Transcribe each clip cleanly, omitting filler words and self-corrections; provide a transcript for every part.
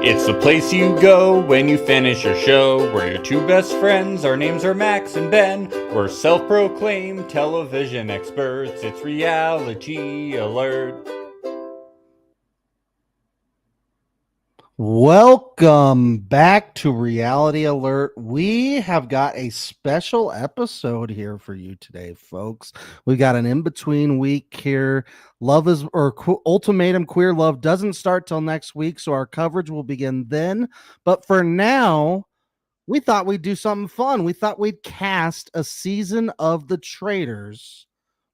It's the place you go when you finish your show. We're your two best friends. Our names are Max and Ben. We're self-proclaimed television experts. It's Reality Alert. Welcome back to Reality Alert. We have got a special episode here for you today, folks. We've got an in-between week here. Ultimatum Queer Love doesn't start till next week, so our coverage will begin then. But for now, we thought we'd do something fun. We thought we'd cast a season of The Traitors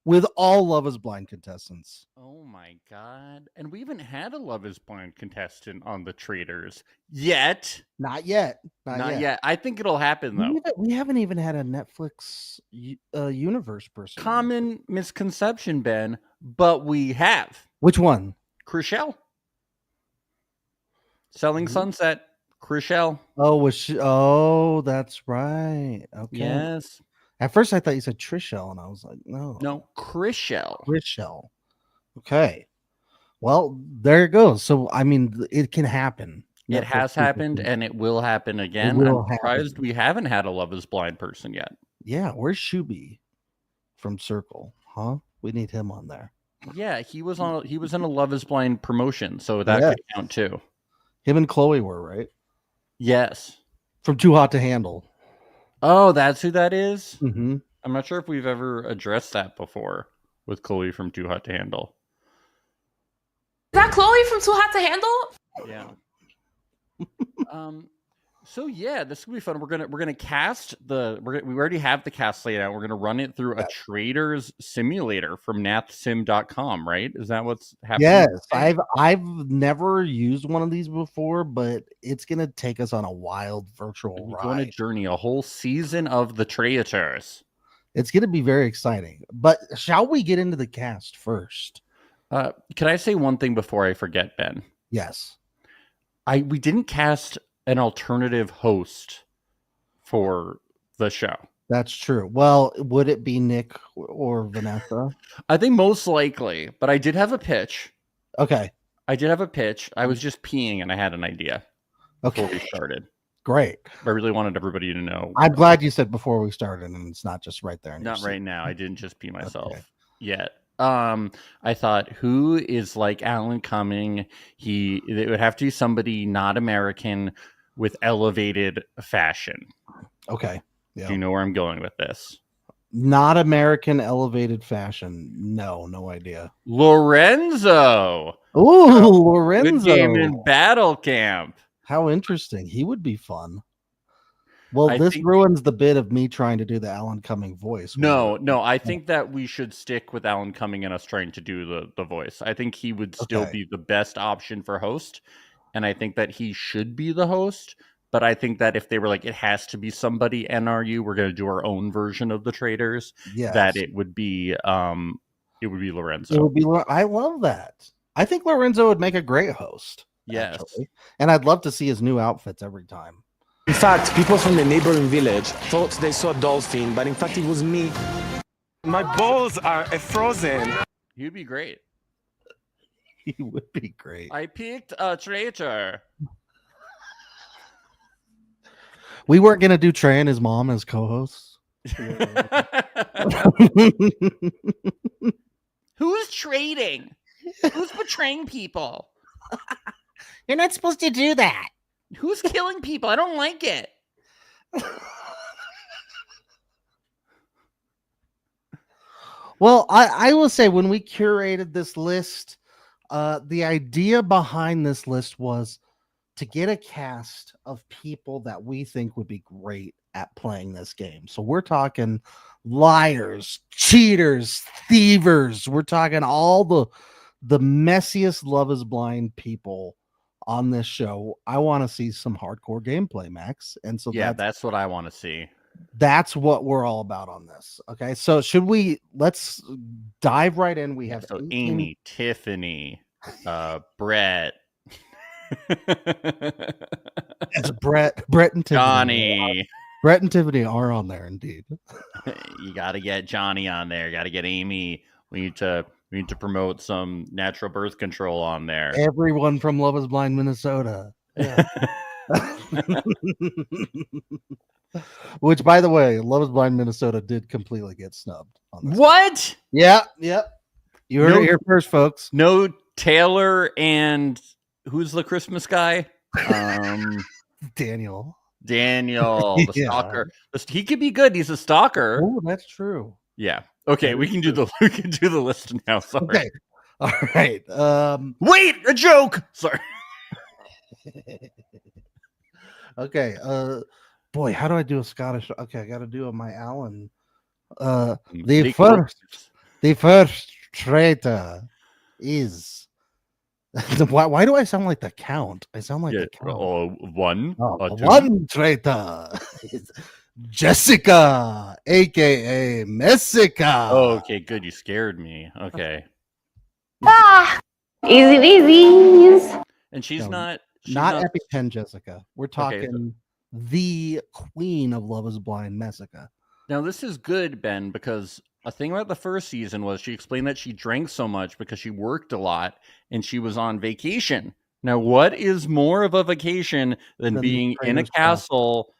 with all Love is Blind contestants. Oh my god. And we haven't had a Love is Blind contestant on The Traitors yet. Not yet. Not yet. I think it'll happen, though. We haven't even had a Netflix universe person. Common misconception, Ben, but we have. Which one? Chriselle. Selling Sunset. Chriselle. Oh, that's right. Okay. Yes. At first, I thought you said Trishelle, and I was like, no. No, Chriselle. Chriselle. Okay. Well, there it goes. So, I mean, it can happen. It has happened, and it will happen again. I'm surprised we haven't had a Love is Blind person yet. Yeah, where's Shuby from Circle? Huh? We need him on there. Yeah, he was in a Love is Blind promotion, so that could count too. Him and Chloe were, right? Yes. From Too Hot to Handle. Oh, that's who that is? Mm-hmm. I'm not sure if we've ever addressed that before with Chloe from Too Hot to Handle. Is that Chloe from Too Hot to Handle? Yeah. So yeah, this will be fun. We're gonna cast we already have the cast laid out. We're gonna run it through a Traitors simulator from nathsim.com, right? Is that what's happening? Yes, I've never used one of these before, but it's gonna take us on a wild virtual ride. We're going to journey a whole season of the Traitors. It's gonna be very exciting. But shall we get into the cast first? Can I say one thing before I forget, Ben? Yes. We didn't cast an alternative host for the show. That's true. Well, would it be Nick or Vanessa? I think most likely, but I did have a pitch. Okay. I did have a pitch. I was just peeing and I had an idea before we started. Great. I really wanted everybody to know. I'm glad you said before we started and it's not just right there. Not right now. I didn't just pee myself yet. I thought, who is like Alan Cumming? It would have to be somebody not American with elevated fashion. Okay. Yeah. Do you know where I'm going with this? Not American elevated fashion. No idea. Lorenzo. Ooh, Lorenzo. Good game in Battle Camp. How interesting. He would be fun. Well, this ruins the bit of me trying to do the Alan Cumming voice. No. I think that we should stick with Alan Cumming and us trying to do the voice. I think he would still be the best option for host. And I think that he should be the host. But I think that if they were like, it has to be somebody NRU, we're going to do our own version of the Traitors. Yes. That it would be Lorenzo. It would be. I love that. I think Lorenzo would make a great host. Yes. Actually. And I'd love to see his new outfits every time. In fact, people from the neighboring village thought they saw a dolphin, but in fact it was me. My balls are frozen. He'd be great. He would be great. I picked a traitor. We weren't going to do Trey and his mom as co-hosts. Who's trading? Who's betraying people? You're not supposed to do that. Who's killing people? I don't like it. Well, I will say when we curated this list, the idea behind this list was to get a cast of people that we think would be great at playing this game. So we're talking liars, cheaters, thievers. We're talking all the messiest Love is Blind people on this show. I want to see some hardcore gameplay, Max. And so that's what I want to see. That's what we're all about on this. Okay. So let's dive right in. We have Amy, Tiffany, Brett. It's Brett and Tiffany. Johnny. Brett and Tiffany are on there indeed. You got to get Johnny on there. Got to get Amy. We need to promote some natural birth control on there. Everyone from Love is Blind Minnesota. Yeah. Which, by the way, Love is Blind Minnesota did completely get snubbed on this. What? Yep. You heard it here first, folks. No Taylor and who's the Christmas guy? Daniel, the stalker. He could be good. He's a stalker. Oh, that's true. Yeah. Okay, we can do the list now. Sorry. Okay. All right. Wait, a joke. Sorry. Okay. Boy, how do I do a Scottish? Okay, I got to do my Alan. The first traitor is. Why do I sound like the Count? I sound like the Count. One traitor is Jessica, aka Messica. Oh, okay, good. You scared me. Okay. Easy peasy. And she's not EpiPen Jessica. We're talking the queen of Love is Blind, Messica. Now, this is good, Ben, because a thing about the first season was she explained that she drank so much because she worked a lot and she was on vacation. Now, what is more of a vacation than being in a castle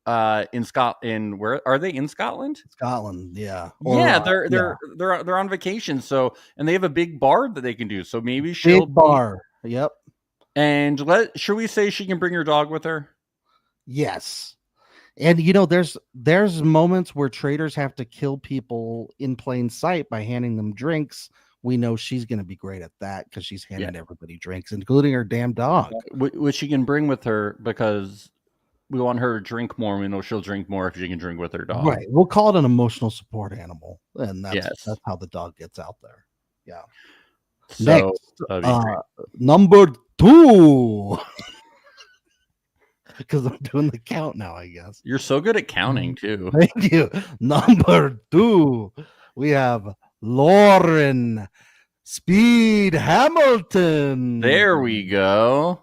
in Scotland? Where are they? In Scotland? Scotland, yeah. They're on vacation. So, and they have a big bar that they can do. So maybe she'll bar. Yep. And should we say she can bring her dog with her? Yes. And there's moments where traitors have to kill people in plain sight by handing them drinks. We know she's going to be great at that because she's handing everybody drinks, including her damn dog, which she can bring with her because we want her to drink more. We know she'll drink more if she can drink with her dog. Right. We'll call it an emotional support animal, and that's how the dog gets out there. Yeah. So, next, number 2. Because I'm doing the count now, I guess. You're so good at counting, too. Thank you. Number 2, we have Lauren Speed Hamilton. There we go.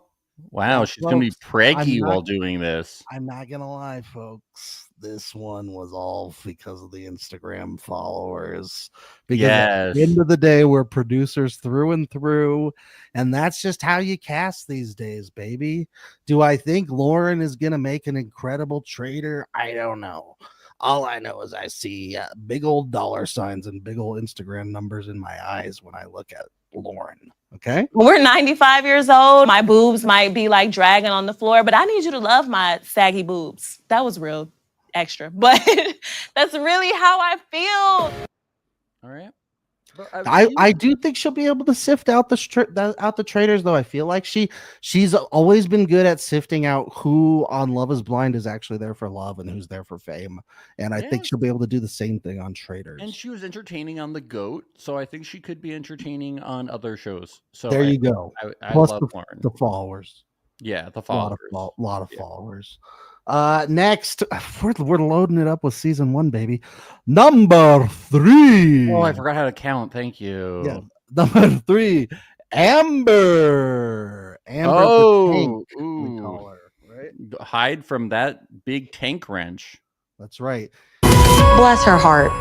Wow, she's going to be preggy while doing this. I'm not going to lie, folks. This one was all because of the Instagram followers. Because at the end of the day, we're producers through and through. And that's just how you cast these days, baby. Do I think Lauren is going to make an incredible traitor? I don't know. All I know is I see big old dollar signs and big old Instagram numbers in my eyes when I look at Lauren. Okay. We're 95 years old. My boobs might be like dragging on the floor, but I need you to love my saggy boobs. That was real extra, but that's really how I feel. All right. I do think she'll be able to sift out the traitors, though. I feel like she's always been good at sifting out who on Love is Blind is actually there for love and who's there for fame. And I think she'll be able to do the same thing on Traitors. And she was entertaining on The GOAT, so I think she could be entertaining on other shows. So there you go. I Plus love Lauren. The followers. Yeah, the followers. A lot of followers. Next, we're loading it up with season 1, baby. Number 3. Oh, I forgot how to count. Thank you. Yeah. Number 3, Amber. Oh, Tank, we call her, right? Hide from that big tank wrench. That's right. Bless her heart.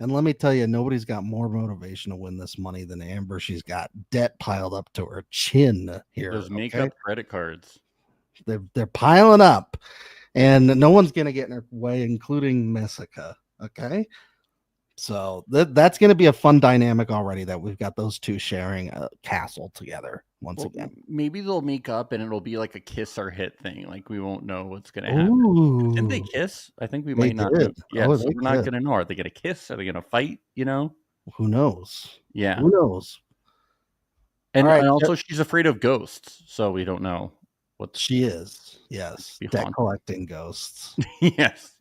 And let me tell you, nobody's got more motivation to win this money than Amber. She's got debt piled up to her chin here. Those makeup credit cards. They're piling up, and no one's gonna get in her way, including Messica. Okay, so that's gonna be a fun dynamic already. That we've got those two sharing a castle together once again. Maybe they'll make up, and it'll be like a kiss or hit thing. Like we won't know what's gonna happen. Didn't they kiss? I think we might not know. Yeah, so we're not gonna know. Are they gonna kiss? Are they gonna fight? Who knows? Yeah, who knows? And also, she's afraid of ghosts, so we don't know. What she is, yes, debt collecting ghosts. Yes.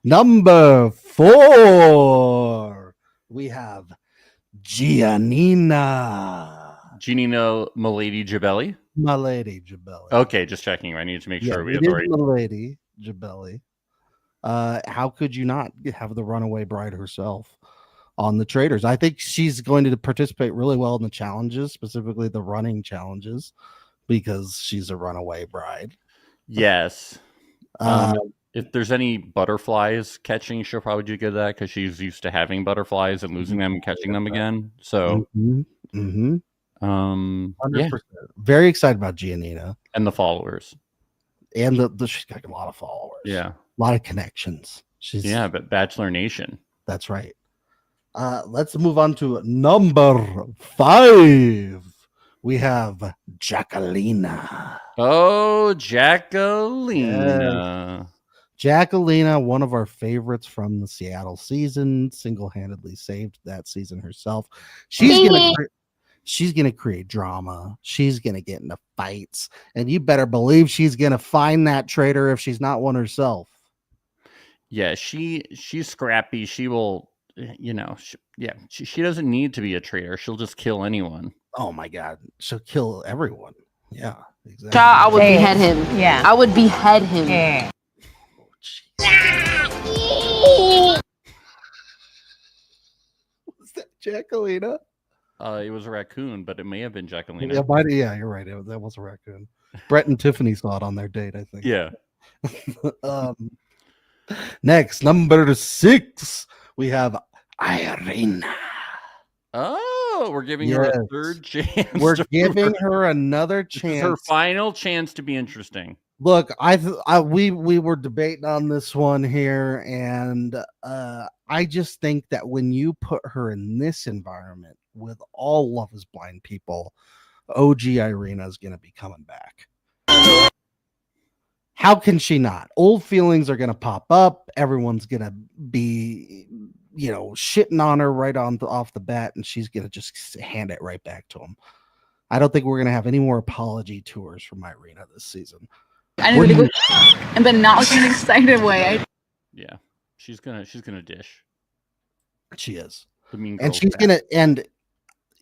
Number 4, we have Giannina Milady Gibelli. Milady Gibelli. Okay, just checking. I need to make sure we have the right. Milady Gibelli. How could you not have the runaway bride herself on the Traitors? I think she's going to participate really well in the challenges, specifically the running challenges, because she's a runaway bride. Yes. If there's any butterflies catching, she'll probably do good at that because she's used to having butterflies and losing them and catching them again. So, Yeah, 100%. Very excited about Giannina. and the followers. And she's got a lot of followers. Yeah. A lot of connections. But Bachelor Nation. That's right. Let's move on to number 5. We have Jacquelina. Oh, Jacquelina. Yes. Jacquelina, one of our favorites from the Seattle season, single-handedly saved that season herself. She's gonna create drama. She's gonna get into fights, and you better believe she's gonna find that traitor if she's not one herself. Yeah, she's scrappy. She will, she doesn't need to be a traitor. She'll just kill anyone. Oh my god, she'll kill everyone. Yeah, exactly. I would behead him. Yeah. I would behead him. Yeah. Was that Jacquelina? It was a raccoon, but it may have been Jacquelina. Yeah, you're right. That was a raccoon. Brett and Tiffany saw it on their date, I think. Yeah. Next, number 6, we have Irina. Oh, we're giving her a third chance. We're giving her another chance. This is her final chance to be interesting. Look, we were debating on this one here, and I just think that when you put her in this environment with all Love is Blind people, OG Irina is going to be coming back. How can she not? Old feelings are going to pop up. Everyone's going to be, shitting on her right off the bat, and she's going to just hand it right back to them. I don't think we're going to have any more apology tours from Irina this season. And really good, and then not in an excited way. Yeah, she's gonna dish. She is. The mean and she's back. gonna. And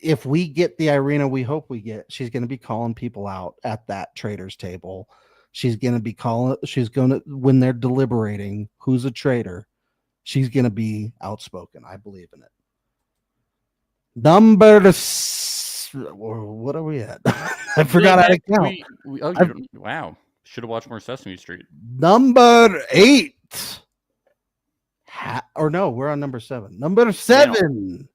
if we get the Irina we hope we get, she's gonna be calling people out at that Traitors table. She's gonna be when they're deliberating who's a traitor. She's gonna be outspoken. I believe in it. What are we at? I forgot how to count. Wow. Should have watched more Sesame Street. Number 8. No, we're on number 7. Number 7.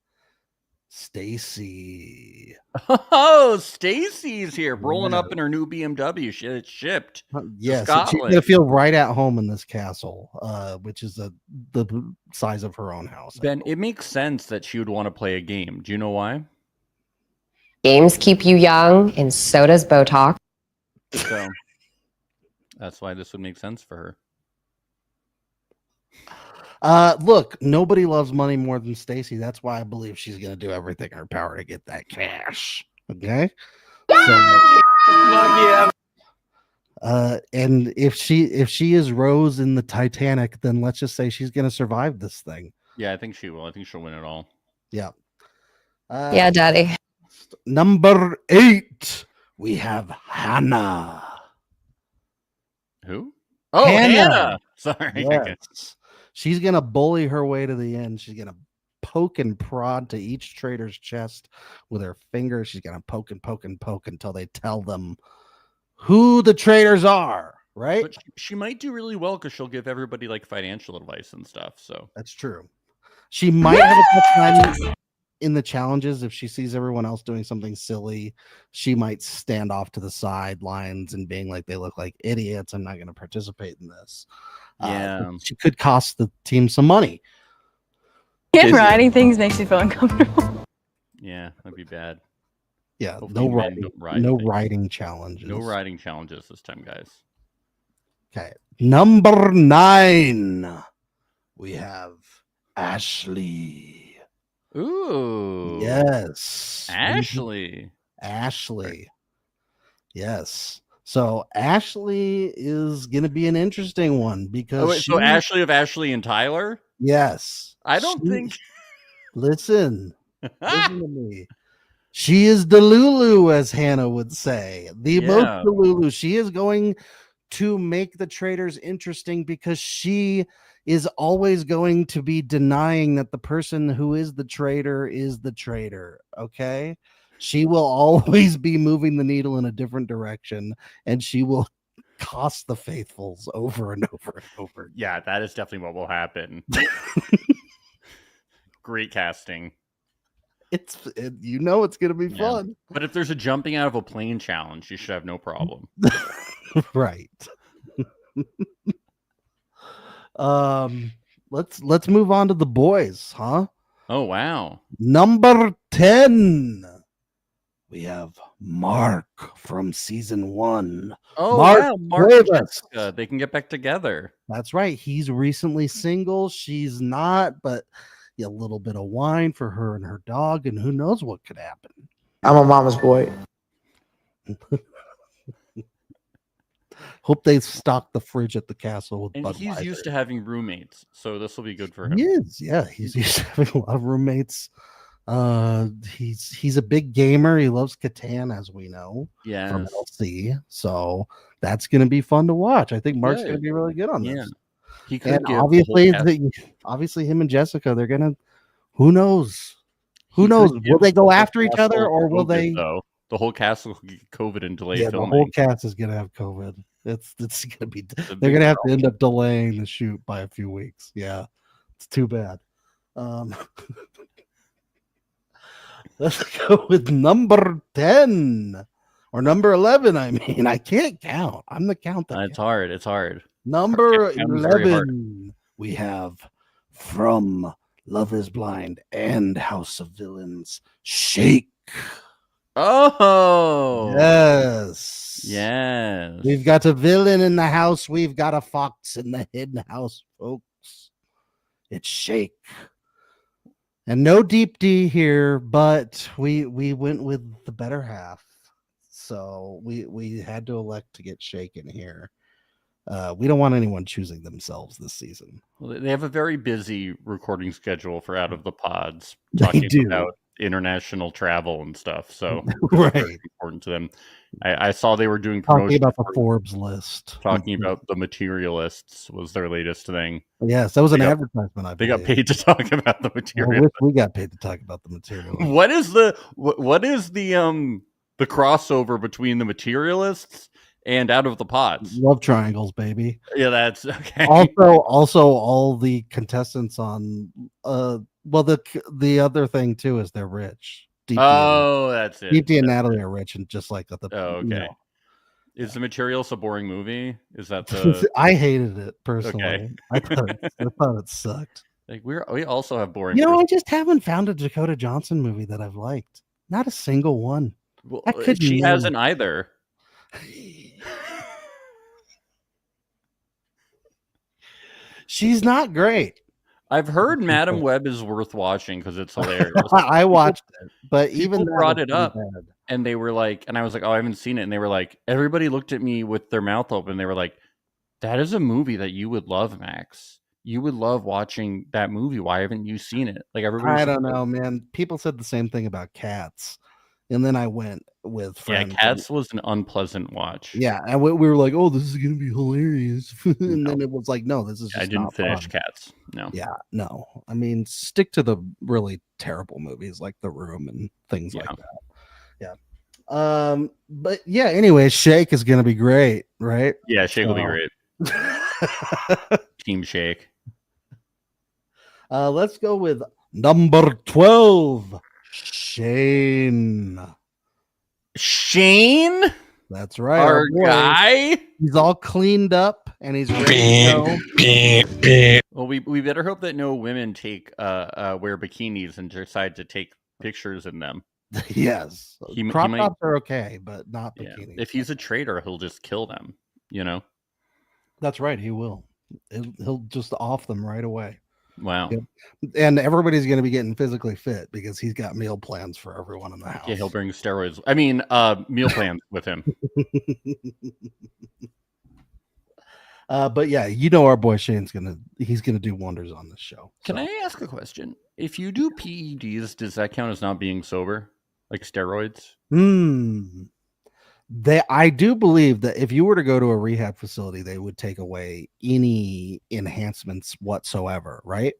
Stacy. Oh, Stacy's here, rolling up in her new BMW. It's shipped. Yes, she's gonna feel right at home in this castle, which is the size of her own house. Ben, it makes sense that she would want to play a game. Do you know why? Games keep you young, and so does Botox. So that's why this would make sense for her. Look, nobody loves money more than Stacy. That's why I believe she's going to do everything in her power to get that cash. Okay. And if she is Rose in the Titanic, then let's just say she's going to survive this thing. Yeah, I think she will. I think she'll win it all. Yeah. Yeah, Daddy. Number 8, we have Hannah. Who? Oh, Hannah. Sorry. Yes. She's going to bully her way to the end. She's going to poke and prod to each traitor's chest with her finger. She's going to poke and poke and poke until they tell them who the traitors are, right? But she might do really well because she'll give everybody like financial advice and stuff. So that's true. She might have a tough time in the challenges. If she sees everyone else doing something silly, she might stand off to the sidelines and being like, they look like idiots. I'm not going to participate in this. Yeah. She could cost the team some money. Yeah, writing things makes me feel uncomfortable. Yeah, that'd be bad. Yeah, Hopefully no riding challenges. No riding challenges this time, guys. Okay. Number 9. We have Ashley. Ooh. Yes. Ashley. Yes. So Ashley is going to be an interesting one because so Ashley of Ashley and Tyler? Yes. I don't think. Listen to me. She is Delulu, as Hannah would say. The most Delulu. She is going to make the traitors interesting because she is always going to be denying that the person who is the traitor is the traitor. Okay. She will always be moving the needle in a different direction, and she will cost the faithfuls over and over and over. Yeah, that is definitely what will happen. Great casting. it's gonna be fun. But if there's a jumping out of a plane challenge, you should have no problem. Right. Let's move on to the boys, huh? Oh wow. Number 10. We have Mark from season 1. Oh Mark wow, Mark and Cuevas. Jessica, they can get back together. That's right. He's recently single. She's not, but a little bit of wine for her and her dog, and who knows what could happen. I'm a mama's boy. Hope they stock the fridge at the castle with And Budweiser. he's used to having roommates, so this will be good for him. He is, yeah. He's used to having a lot of roommates. He's a big gamer. He loves Catan, as we know, from LC. So that's going to be fun to watch. I think Mark's going to be really good on this. He could and give obviously him and Jessica, they're gonna. Who knows? Who knows? Will they go after each other, or will they? Though. The whole cast will get COVID and delay filming. The whole cast is gonna have COVID. It's gonna be. They're gonna have to end up delaying the shoot by a few weeks. Yeah, it's too bad. Let's go with number 10 or number 11. I mean, I can't count. I'm the count. It's hard. It's hard. Number 11. We have from Love Is Blind and House of Villains, Shake. Oh, yes. We've got a villain in the house. We've got a fox in the hidden house, folks. It's Shake. And no deep D here, but we went with the better half. So we had to elect to get Shake in here. We don't want anyone choosing themselves this season. Well, they have a very busy recording schedule for Out of the Pods, talking about international travel and stuff. So right, very important to them. I saw they were doing talking about the Forbes list. Talking about the Materialists was their latest thing. Yes, that was an advertisement. They got paid to talk about the Materialists. I wish we got paid to talk about the Materialists. What is the crossover between the Materialists and Out of the Pods? Love triangles, baby. Yeah, that's okay. Also, all the contestants on the other thing too is they're rich. That's it. Deepty and Natalie are rich, and just like the. Oh, okay. Is the Materials a boring movie? Is that the? I hated it personally. Okay. I thought it sucked. Like we also have boring. I just haven't found a Dakota Johnson movie that I've liked. Not a single one. Well, she hasn't either. She's not great. I've heard Madam Web is worth watching because it's hilarious. I watched it, but even brought it up, and they were like, and I was like, oh, I haven't seen it, and they were like, everybody looked at me with their mouth open. They were like, that is a movie that you would love, Max. You would love watching that movie. Why haven't you seen it? Like everybody. I don't know, man. People said the same thing about Cats, and then I went with friends. Yeah, Cats was an unpleasant watch. Yeah, and we were like, "Oh, this is gonna be hilarious," and then it was like, "No, this is." Just I didn't finish fun. Cats. No. Yeah, no. I mean, stick to the really terrible movies like The Room and things like that. Yeah. But yeah. Anyway, Shake is gonna be great, right? Yeah, Shake will be great. Team Shake. Let's go with number 12, Shane. Shane? That's right. Our guy? He's all cleaned up and he's ready to go. Well, we better hope that no women wear bikinis and decide to take pictures in them. Yes. Crop tops are okay, but not bikinis. Yeah. If he's a traitor, he'll just kill them, That's right, he will. He'll just off them right away. Wow. Yep. And everybody's going to be getting physically fit because he's got meal plans for everyone in the house. Yeah, he'll bring steroids. I mean, meal plans with him. But yeah, our boy Shane's he's gonna do wonders on this show. Can I ask a question? If you do PEDs, does that count as not being sober? Like steroids? I do believe that if you were to go to a rehab facility, they would take away any enhancements whatsoever, right?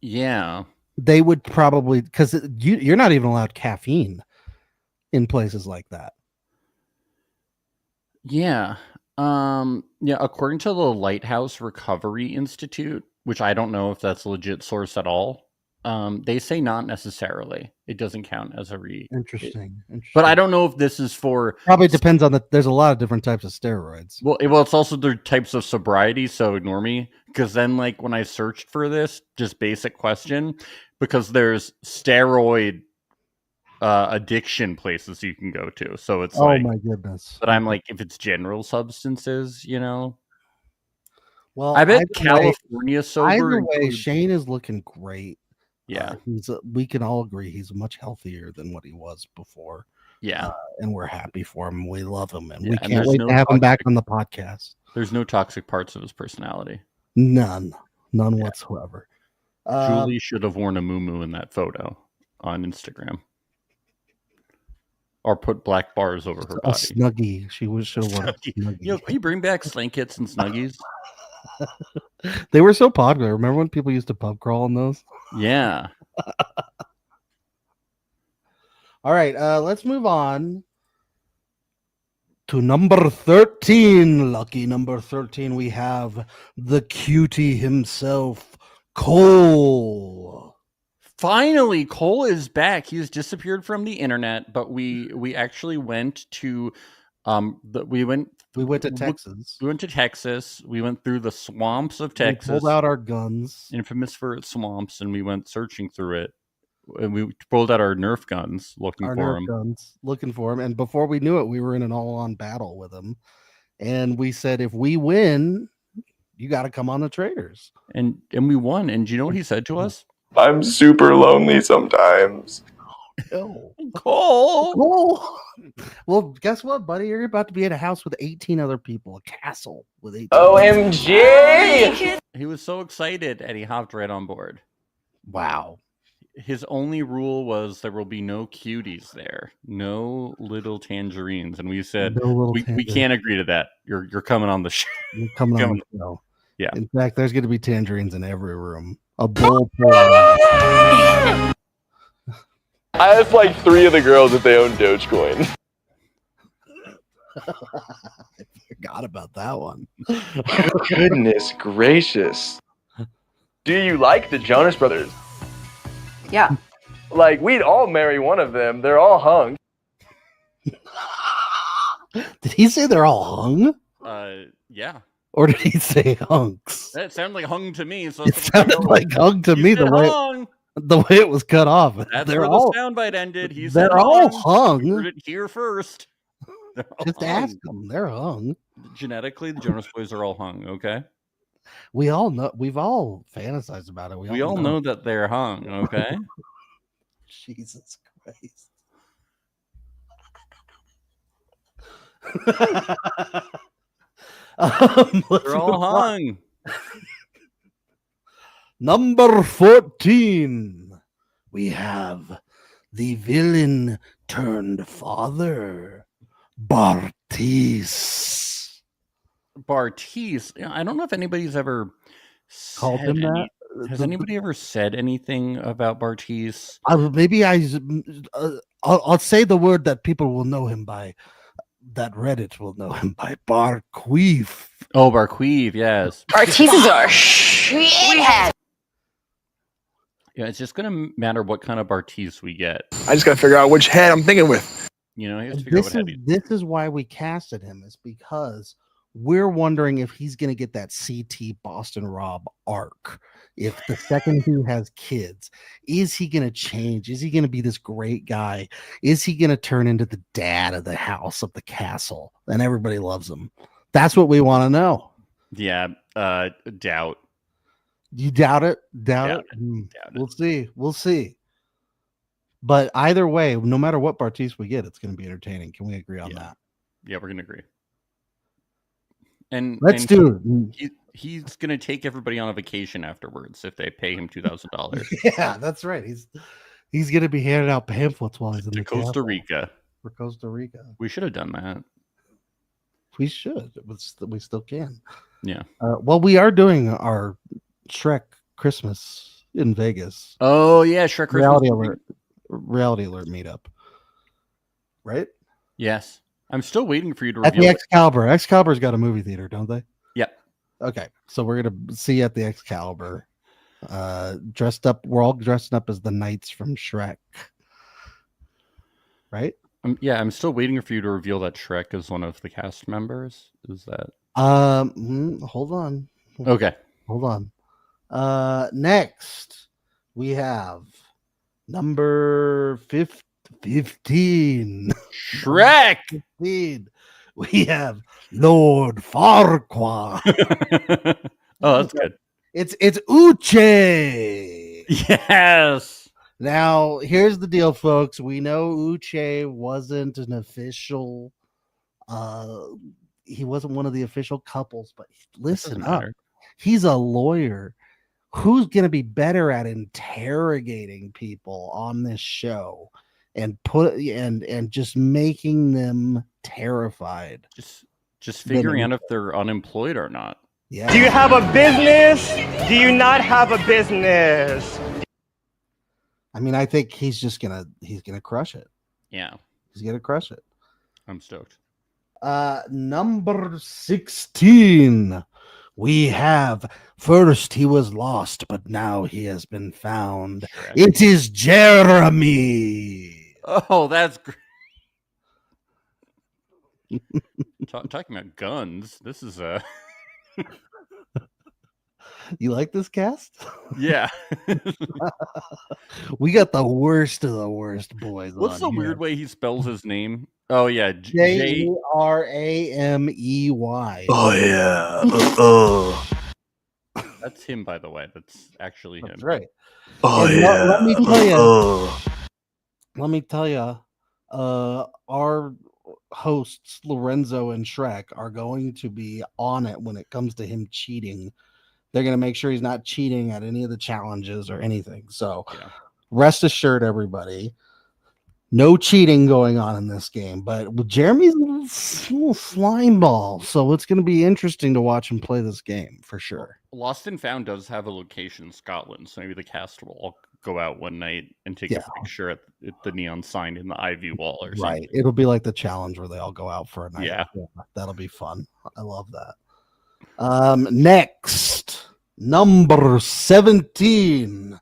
Yeah. They would probably, because you're not even allowed caffeine in places like that. Yeah. According to the Lighthouse Recovery Institute, which I don't know if that's a legit source at all, They say not necessarily. It doesn't count as a Interesting. But I don't know if this is for. Probably depends on there's a lot of different types of steroids. Well, it's also the types of sobriety. So ignore me, because then like when I searched for this, just basic question, because there's steroid addiction places you can go to. So it's oh my goodness. But I'm like, if it's general substances, Well, I bet California sober. Either way, Shane is looking great. Yeah, we can all agree he's much healthier than what he was before. Yeah, and we're happy for him. We love him, and Yeah, we and can't wait to have him back on the podcast. There's no toxic parts of his personality. None whatsoever. Julie should have worn a muumuu in that photo on Instagram, or put black bars over her body. A snuggie. She should have worn a snuggie. Can you bring back blankets and snuggies? They were so popular. Remember when people used to pub crawl in those? Yeah. All right, let's move on to number 13. Lucky number 13. We have the cutie himself, Cole. Finally, Cole is back. He has disappeared from the internet, but we actually went to we went to Texas. We went to Texas. We went through the swamps of Texas. We pulled out our guns, infamous for its swamps, and we went searching through it. And we pulled out our Nerf guns, looking for him. And before we knew it, we were in an all-on battle with him. And we said, if we win, you got to come on the Traitors. And we won. And do you know what he said to us? I'm super lonely sometimes. Oh, Cole. Well, guess what, buddy? You're about to be in a house with 18 other people, a castle with 18. OMG! He was so excited, and he hopped right on board. Wow. His only rule was there will be no cuties there, no little tangerines, and we said we can't agree to that. You're coming on the show. You're coming on the show. Yeah. In fact, there's going to be tangerines in every room. A bowl full. I asked like 3 of the girls if they own Dogecoin. I forgot about that one. Goodness gracious. Do you like the Jonas Brothers? Yeah. Like, we'd all marry one of them. They're all hung. Did he say they're all hung? Yeah. Or did he say hunks? That sounded like hung to me. So it sounded like hung to me the way it was cut off. That's where the soundbite ended. They're all hung. You heard it here first. Just ask them. They're hung. Genetically, the Jonas Boys are all hung. Okay. We all know. We've all fantasized about it. We all know that they're hung. Okay. Jesus Christ. They're all hung. Number 14. We have the villain turned father, Bartise. Bartise. I don't know if anybody's ever called him that. Has anybody ever said anything about Bartise? Maybe I'll say the word that people will know him by. That Reddit will know him by Barqueef. Oh, Barqueef, yes. Bartises are shithead. Yeah, it's just gonna matter what kind of Bartise we get. I just gotta figure out which head I'm thinking with. He has to figure out what head this is why we casted him, is because we're wondering if he's gonna get that CT Boston Rob arc. If the second he has kids, is he going to change? Is he going to be this great guy? Is he going to turn into the dad of the house, of the castle? And everybody loves him. That's what we want to know. Yeah. Doubt. You doubt it? Doubt it? We'll see. We'll see. But either way, no matter what Bartise we get, it's going to be entertaining. Can we agree on that? Yeah, we're going to agree. And let's do it. He's going to take everybody on a vacation afterwards if they pay him $2,000. Yeah, that's right. He's going to be handing out pamphlets while he's in the Costa Rica. For Costa Rica. We should have done that. We should. We still can. Yeah. Well, we are doing our Shrek Christmas in Vegas. Oh, yeah. Shrek Christmas. Reality Alert meetup. Right? Yes. I'm still waiting for you to reveal. At the Excalibur. Excalibur's got a movie theater, don't they? Yeah. Okay. So we're going to see at the Excalibur. Dressed up. We're all dressed up as the knights from Shrek, right? I'm still waiting for you to reveal that Shrek is one of the cast members. Is that? Hold on. Okay. Hold on. Next we have number 15. Shrek. 15. We have Lord Farquaad. Oh, that's good. It's Uche. Yes. Now, here's the deal, folks. We know Uche wasn't an official he wasn't one of the official couples, but listen up. He's a lawyer. Who's going to be better at interrogating people on this show and just making them terrified? Just figuring out if they're unemployed or not. Yeah. Do you have a business? Do you not have a business? I mean, I think he's gonna crush it. Yeah. He's gonna crush it. I'm stoked. Number 16. We have first he was lost, but now he has been found. Shrek. It is Jeremy. Oh, that's great. Talking about guns. This is a. You like this cast? Yeah. We got the worst of the worst boys. What's the weird way he spells his name? Oh yeah, Jeramy. Oh yeah. That's him, by the way. That's actually him. That's right. Oh and yeah. Let me tell you. Let me tell you. Our hosts Lorenzo and Shrek are going to be on it when it comes to him cheating. They're going to make sure he's not cheating at any of the challenges or anything. So rest assured, everybody, no cheating going on in this game. But Jeremy's a little slime ball, so it's going to be interesting to watch him play this game for sure. Lost and Found does have a location in Scotland, so maybe the cast will all go out one night and take a picture at the neon sign in the Ivy Wall or something. Right. It'll be like the challenge where they all go out for a night. Yeah. That'll be fun. I love that. Next, number 17.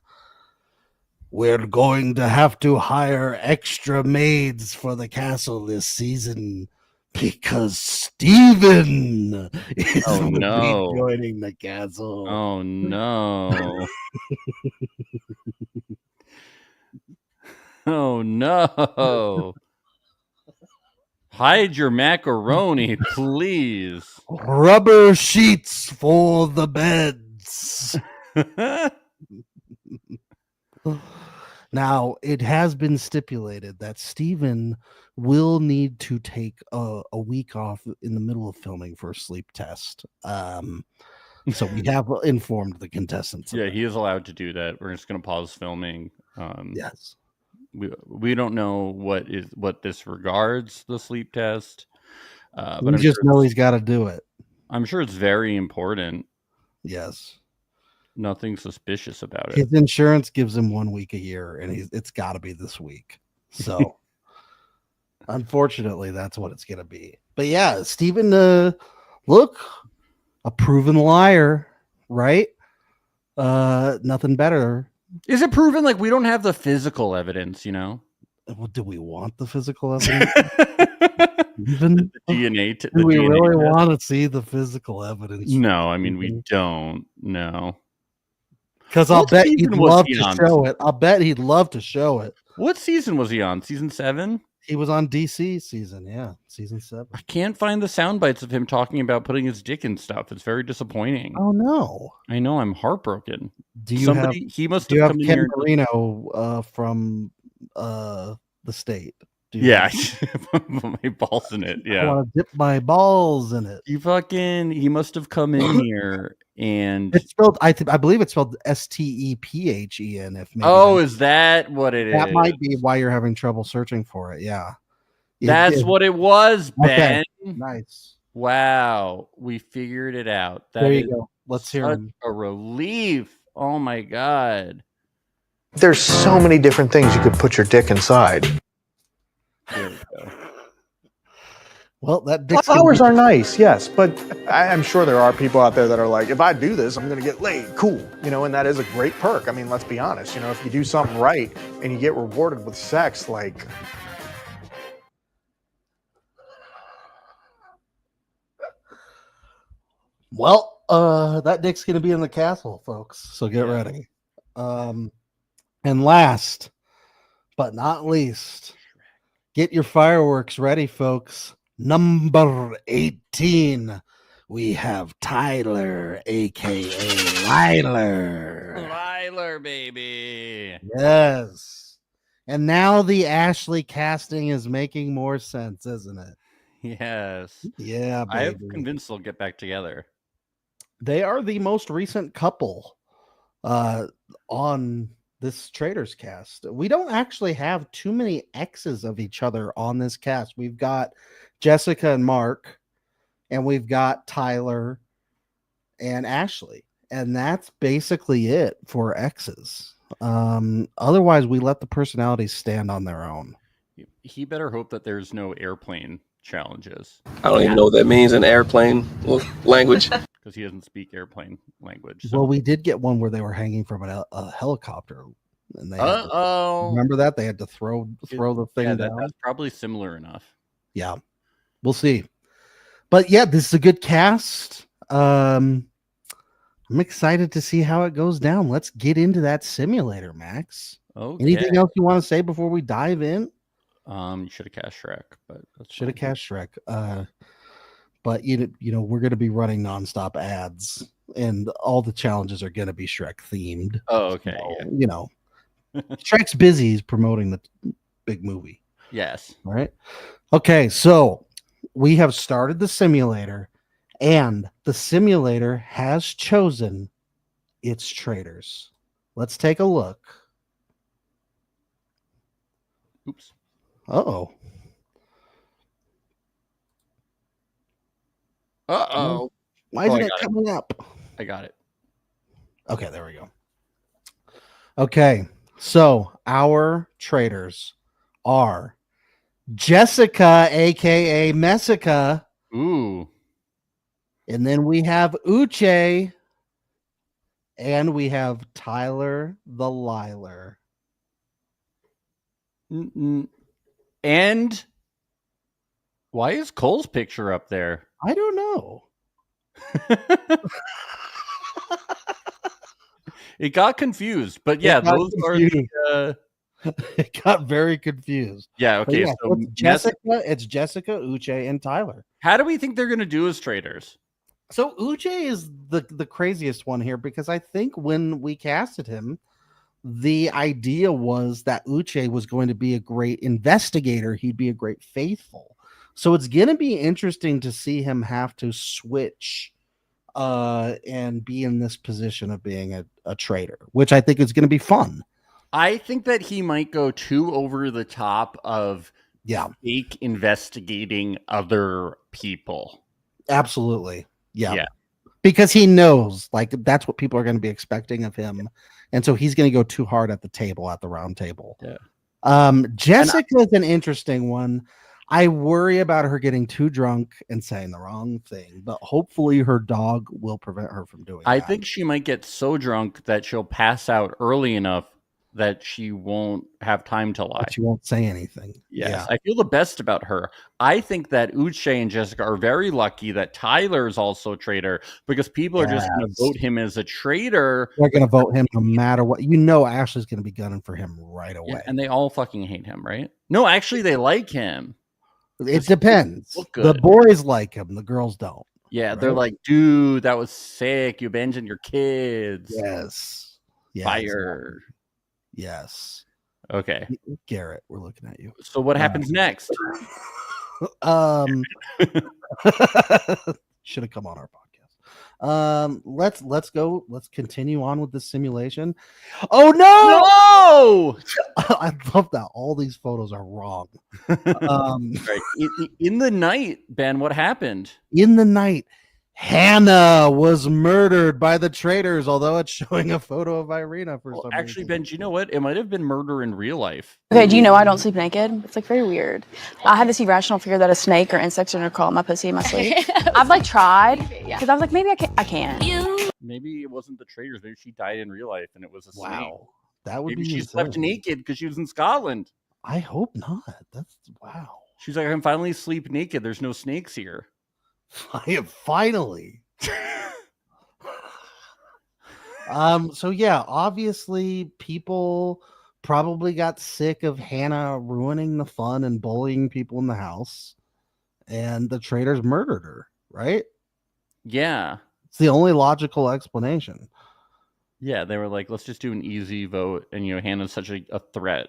We're going to have to hire extra maids for the castle this season because Steven is joining the castle. Oh no. Oh no. Hide your macaroni, please. Rubber sheets for the beds. Now, it has been stipulated that Steven will need to take a week off in the middle of filming for a sleep test. So we have informed the contestants. Yeah, he is allowed to do that. We're just going to pause filming. Yes. We don't know what this regards the sleep test. But we just know he's got to do it. I'm sure it's very important. Yes. Nothing suspicious about it. His insurance gives him 1 week a year, and it's got to be this week. So, unfortunately, that's what it's going to be. But yeah, Steven, look, a proven liar, right? Nothing better. Is it proven? Like, we don't have the physical evidence, you know? Well, do we want the physical evidence? Even the DNA. Do we really want to see the physical evidence? No, I mean, we don't. No. Because I'll bet he'd love to show it. I'll bet he'd love to show it. What season was he on? Season 7? He was on DC season, yeah. Season 7. I can't find the sound bites of him talking about putting his dick in stuff. It's very disappointing. Oh, no. I know. I'm heartbroken. Do you have come Ken Marino from the state? Yeah. Put my balls in it. Yeah. I want to dip my balls in it. He must have come in here and it's spelled, I believe it's spelled Stephen. Is that what it is? That might be why you're having trouble searching for it. Yeah. That's what it was, Ben. Okay. Nice. Wow. We figured it out. There you go. Let's hear him. A relief. Oh my God. There's so many different things you could put your dick inside. There we go. Well, that dick's Flowers are nice, yes, but I'm sure there are people out there that are like, if I do this, I'm going to get laid. Cool. And that is a great perk. I mean, let's be honest. If you do something right and you get rewarded with sex, like. Well, that dick's going to be in the castle, folks. So get ready. And last but not least, get your fireworks ready, folks. Number 18, we have Tyler, aka Liler. Liler, baby. Yes. And now the Ashley casting is making more sense, isn't it? Yes. Yeah, baby. I'm convinced they'll get back together. They are the most recent couple on this Traitors cast. We don't actually have too many exes of each other on this cast. We've got Jessica and Mark, and we've got Tyler and Ashley, and that's basically it for exes. Otherwise, we let the personalities stand on their own. He better hope that there's no airplane challenges. I don't even know what that means in airplane language. Because he doesn't speak airplane language. So. Well, we did get one where they were hanging from a helicopter, and they remember that they had to throw the thing down. That's probably similar enough. Yeah, we'll see. But yeah, this is a good cast. I'm excited to see how it goes down. Let's get into that simulator, Max. Okay. Anything else you want to say before we dive in? You should have cast Shrek, but should have cast Shrek. But you know, we're going to be running nonstop ads, and all the challenges are going to be Shrek themed. Oh, okay. So, you know, Shrek's busy. He's promoting the big movie. Yes. All right. Okay, so we have started the simulator, and the simulator has chosen its Traitors. Let's take a look. Oops. Uh-oh. Uh-oh. Why isn't it coming up? I got it. Okay, there we go. Okay, so our Traitors are Jessica, aka Messica. Ooh. And then we have Uche. And we have Tyler the Liler. And why is Cole's picture up there? I don't know. It got confused, but yeah, those confused. Are the, it got very confused. Yeah, okay. Yeah, so it's Jessica, Uche, and Tyler. How do we think they're gonna do as Traitors? So Uche is the craziest one here, because I think when we casted him, the idea was that Uche was going to be a great investigator. He'd be a great faithful. So it's going to be interesting to see him have to switch and be in this position of being a traitor, which I think is going to be fun. I think that he might go too over the top of fake investigating other people. Absolutely. Yeah. Because he knows, like, that's what people are going to be expecting of him. And so he's going to go too hard at the round table. Yeah. Jessica is an interesting one. I worry about her getting too drunk and saying the wrong thing, but hopefully her dog will prevent her from doing that. I think she might get so drunk that she'll pass out early enough that she won't have time to lie. But she won't say anything. Yes, yeah. I feel the best about her. I think that Uche and Jessica are very lucky that Tyler is also a traitor, because people are just going to vote him as a traitor. They're going to vote him no matter what. You know, Ashley's going to be gunning for him right away. Yeah, and they all fucking hate him, right? No, actually, they like him. It depends. The boys like him. The girls don't. Yeah, right? They're like, dude, that was sick. You abandoned your kids. Yes. Fire. Yes. Okay. Garrett, we're looking at you. So what happens next? Should have come on our podcast. Let's go. Let's continue on with the simulation. Oh no! I love that all these photos are wrong. Right. In the night, Ben, what happened? In the night, Hannah was murdered by the traitors, although it's showing a photo of Irina for some Actually, reason. Ben, do you know what? It might have been murder in real life. Okay, do you know I don't sleep naked? It's like very weird. I had this irrational fear that a snake or insects are gonna crawl up my pussy in my sleep. I've like tried because I was like, maybe I can't. Maybe it wasn't the traitors. Maybe she died in real life and it was a snake. That would Maybe be she insane. slept naked because she was in Scotland. I hope not. That's wow. She's like, I can finally sleep naked. There's no snakes here. Finally. So yeah, obviously people probably got sick of Hannah ruining the fun and bullying people in the house, and the traitors murdered her, right? Yeah. It's the only logical explanation. Yeah, they were like, let's just do an easy vote. And, Hannah's such a threat.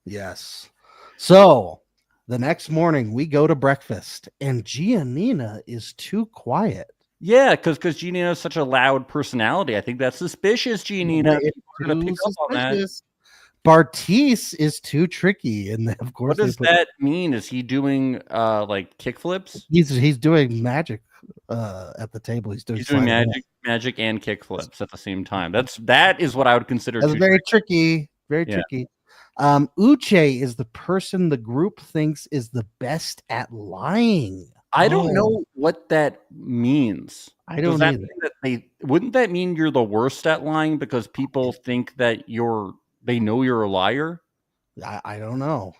Yes. So the next morning we go to breakfast and Giannina is too quiet. Yeah, because Giannina has such a loud personality. I think that's suspicious, Giannina. It's People are gonna pick up on that. suspicious. Bartice is too tricky, and of course, What does that mean? Is he doing like kickflips? He's doing magic at the table. He's doing magic and kickflips at the same time. That is what I would consider. That's very tricky. Very tricky. Uche is the person the group thinks is the best at lying. I don't know what that means. I don't either. Wouldn't that mean you're the worst at lying because people think that they know you're a liar? I don't know.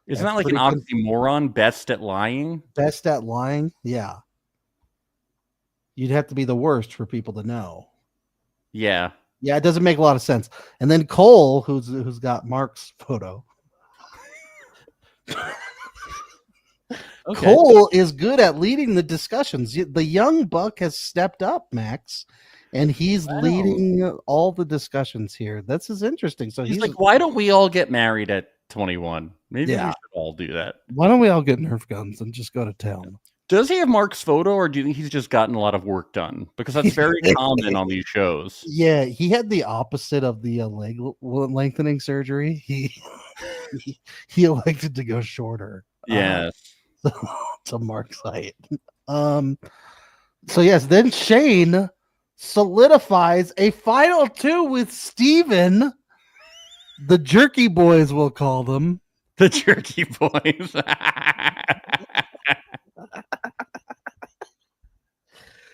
Isn't that like an oxymoron? Best at lying? Best at lying? Yeah. You'd have to be the worst for people to know. Yeah. Yeah, it doesn't make a lot of sense. And then Cole, who's got Mark's photo. Okay. Cole is good at leading the discussions. The young buck has stepped up, Max, and he's leading all the discussions here. This is interesting. So he's like, why don't we all get married at 21? Maybe we should all do that. Why don't we all get Nerf guns and just go to town? Does he have Mark's photo, or do you think he's just gotten a lot of work done? Because that's very common on these shows. Yeah, he had the opposite of the leg lengthening surgery. He elected to go shorter. Yes. To Mark's height. So yes, then Shane solidifies a final 2 with Steven. The Jerky Boys, we'll call them. The Jerky Boys.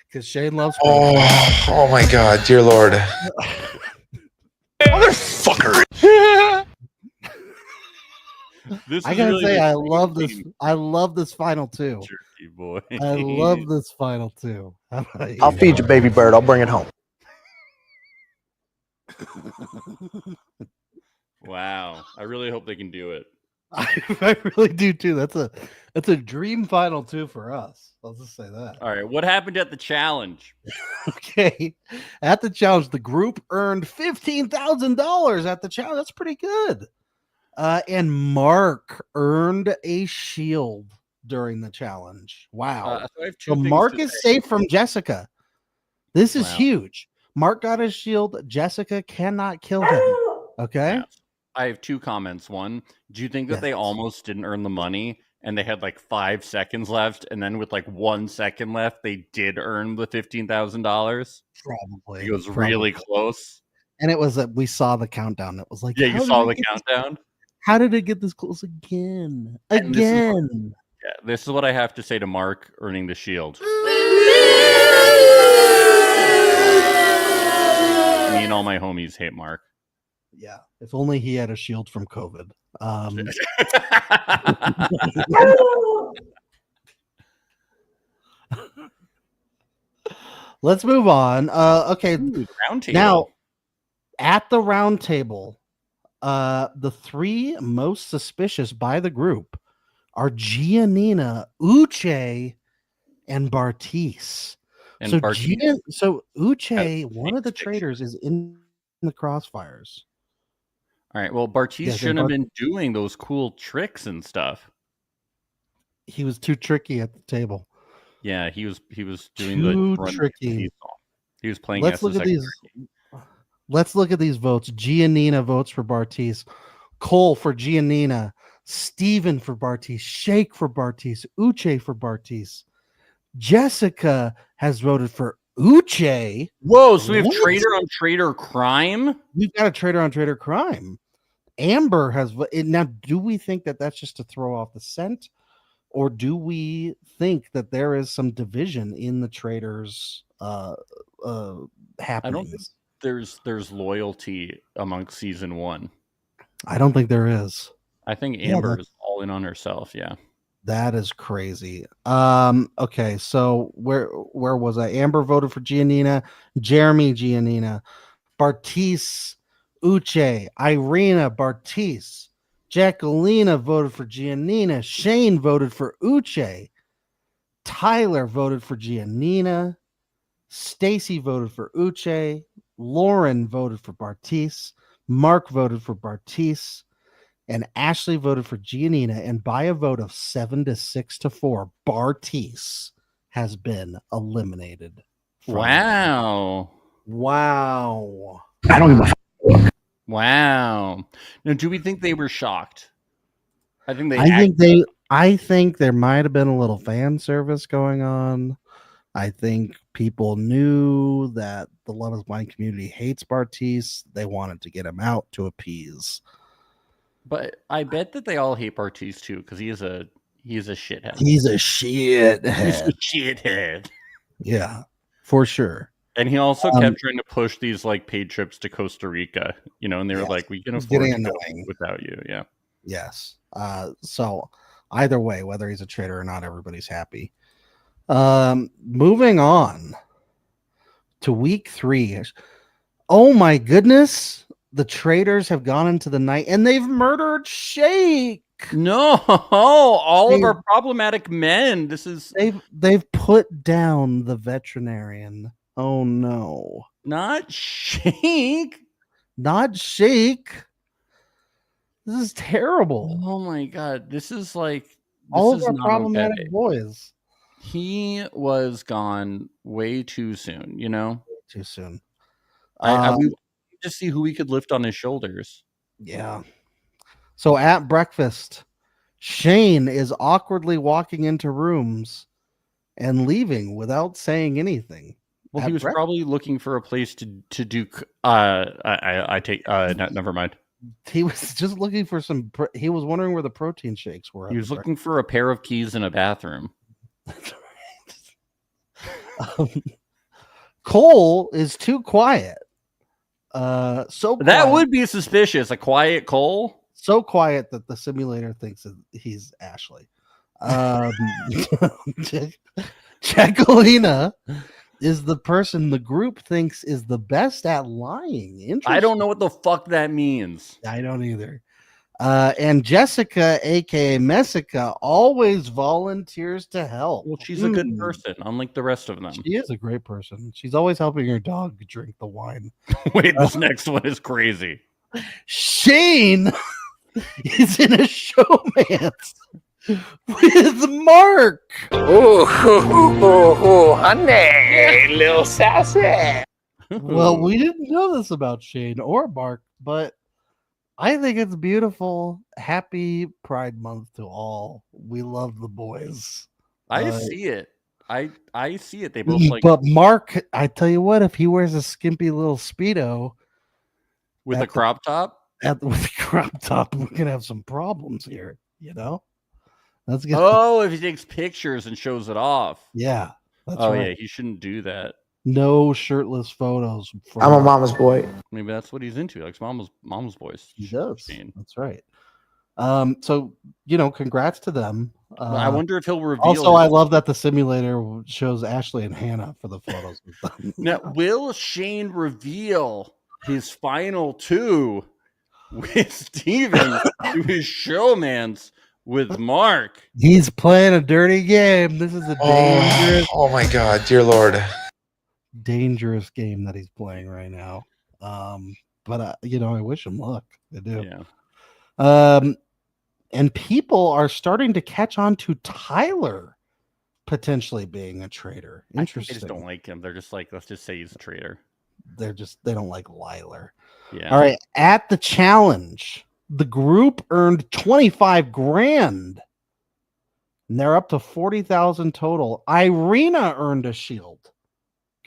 Because Shane loves oh my god, dear Lord. Motherfucker. I gotta say, I love this. I love this final 2. Jerky Boy. I love this final 2. I'll feed you, baby bird. I'll bring it home. Wow. I really hope they can do it. I really do too. That's a dream final 2 for us. I'll just say that. All right. What happened at the challenge? Okay. At the challenge, the group earned $15,000 at the challenge. That's pretty good. And Mark earned a shield during the challenge. Wow. So Mark is safe from Jessica. This is huge. Mark got his shield. Jessica cannot kill him. Okay. Yeah. I have 2 comments. One, do you think that they almost didn't earn the money and they had like 5 seconds left, and then with like 1 second left, they did earn the $15,000? Probably. It was really close. And it was we saw the countdown. It was like, yeah, you saw the countdown. How did it get this close again? This is what I have to say to Mark earning the shield. Me and all my homies hate Mark. Yeah, if only he had a shield from COVID. Let's move on. Okay. Now, at the round table, the 3 most suspicious by the group are Giannina, Uche, and Bartice. So Uche, one of the traitors, is in the crossfires. All right. Well, Bartice shouldn't have been doing those cool tricks and stuff. He was too tricky at the table. Yeah, he was doing too tricky. He was playing. Let's look at these votes. Giannina votes for Bartice. Cole for Giannina. Steven for Bartice. Shake for Bartice. Uche for Bartice. Jessica has voted for Uche. Whoa, so we have What? traitor on traitor crime? We've got a traitor on traitor crime. Amber has now. Do we think that that's just to throw off the scent, or do we think that there is some division in the traitors happenings? I don't think there's loyalty amongst season 1. I don't think there is. I think Amber is all in on herself. Yeah, that is crazy. Okay, so where was I? Amber voted for Giannina, Jeremy Giannina, Bartise Uche, Irina Bartise, Jacquelina voted for Giannina, Shane voted for Uche, Tyler voted for Giannina, Stacy voted for Uche, Lauren voted for Bartise, Mark voted for Bartise, and Ashley voted for Giannina. And by a vote of 7-6-4, Bartise has been eliminated. Wow. I don't give a fuck. Wow. Now, do we think they were shocked? I think I think there might have been a little fan service going on. I think people knew that the Love Is Blind community hates Bartise. They wanted to get him out to appease. But I bet that they all hate Bartise too, because he is a shithead. He's a shithead. He's a shithead. Yeah, for sure. And he also kept trying to push these like paid trips to Costa Rica, and they were like, "We can afford to go without you." Yeah. Yes. So either way, whether he's a traitor or not, everybody's happy. Moving on to week 3. Oh my goodness. The traitors have gone into the night and they've murdered Shake. No, all of our problematic men. This is they've put down the veterinarian. Oh no. Not Shake. Not Shake. This is terrible. Oh my god. This is all of our problematic boys. He was gone way too soon, Too soon. We just see who we could lift on his shoulders. Yeah. So at breakfast, Shane is awkwardly walking into rooms and leaving without saying anything. Well, he was probably looking for a place to do. I take. Never mind. He was just looking for some. He was wondering where the protein shakes were. He was looking for a pair of keys in a bathroom. That's right. Cole is too quiet. So quiet. That would be suspicious. A quiet Cole, so quiet that the simulator thinks that he's Ashley. Jacquelina is the person the group thinks is the best at lying. I don't know what the fuck that means. I don't either. And Jessica, aka Messica, always volunteers to help. Well, she's a good person, unlike the rest of them. She is a great person. She's always helping her dog drink the wine. Wait, this next one is crazy. Shane is in a showmance with Mark. Oh, honey, little sassy. Well, we didn't know this about Shane or Mark, but I think it's beautiful. Happy Pride Month to all. We love the boys. I see it. I see it. They both But Mark, I tell you what, if he wears a skimpy little Speedo with a crop top, with a crop top, we're gonna have some problems here. That's good. Oh, if he takes pictures and shows it off. Yeah. That's right. Yeah, he shouldn't do that. No shirtless photos. I'm a mama's boy. Maybe that's what he's into. He likes mama's boys. He does. That's right. So congrats to them. I wonder if he'll reveal. Also, I love that the simulator shows Ashley and Hannah for the photos. Now, will Shane reveal his final 2 with Steven to his showmance with Mark? He's playing a dirty game. This is a dangerous. Oh my god, dear Lord. Dangerous game that he's playing right now. But I wish him luck. I do. Yeah. And people are starting to catch on to Tyler potentially being a traitor. Interesting. They just don't like him. They're just like, let's just say he's a traitor. They don't like Liler. Yeah. All right. At the challenge, the group earned 25 grand. And they're up to 40,000 total. Irina earned a shield.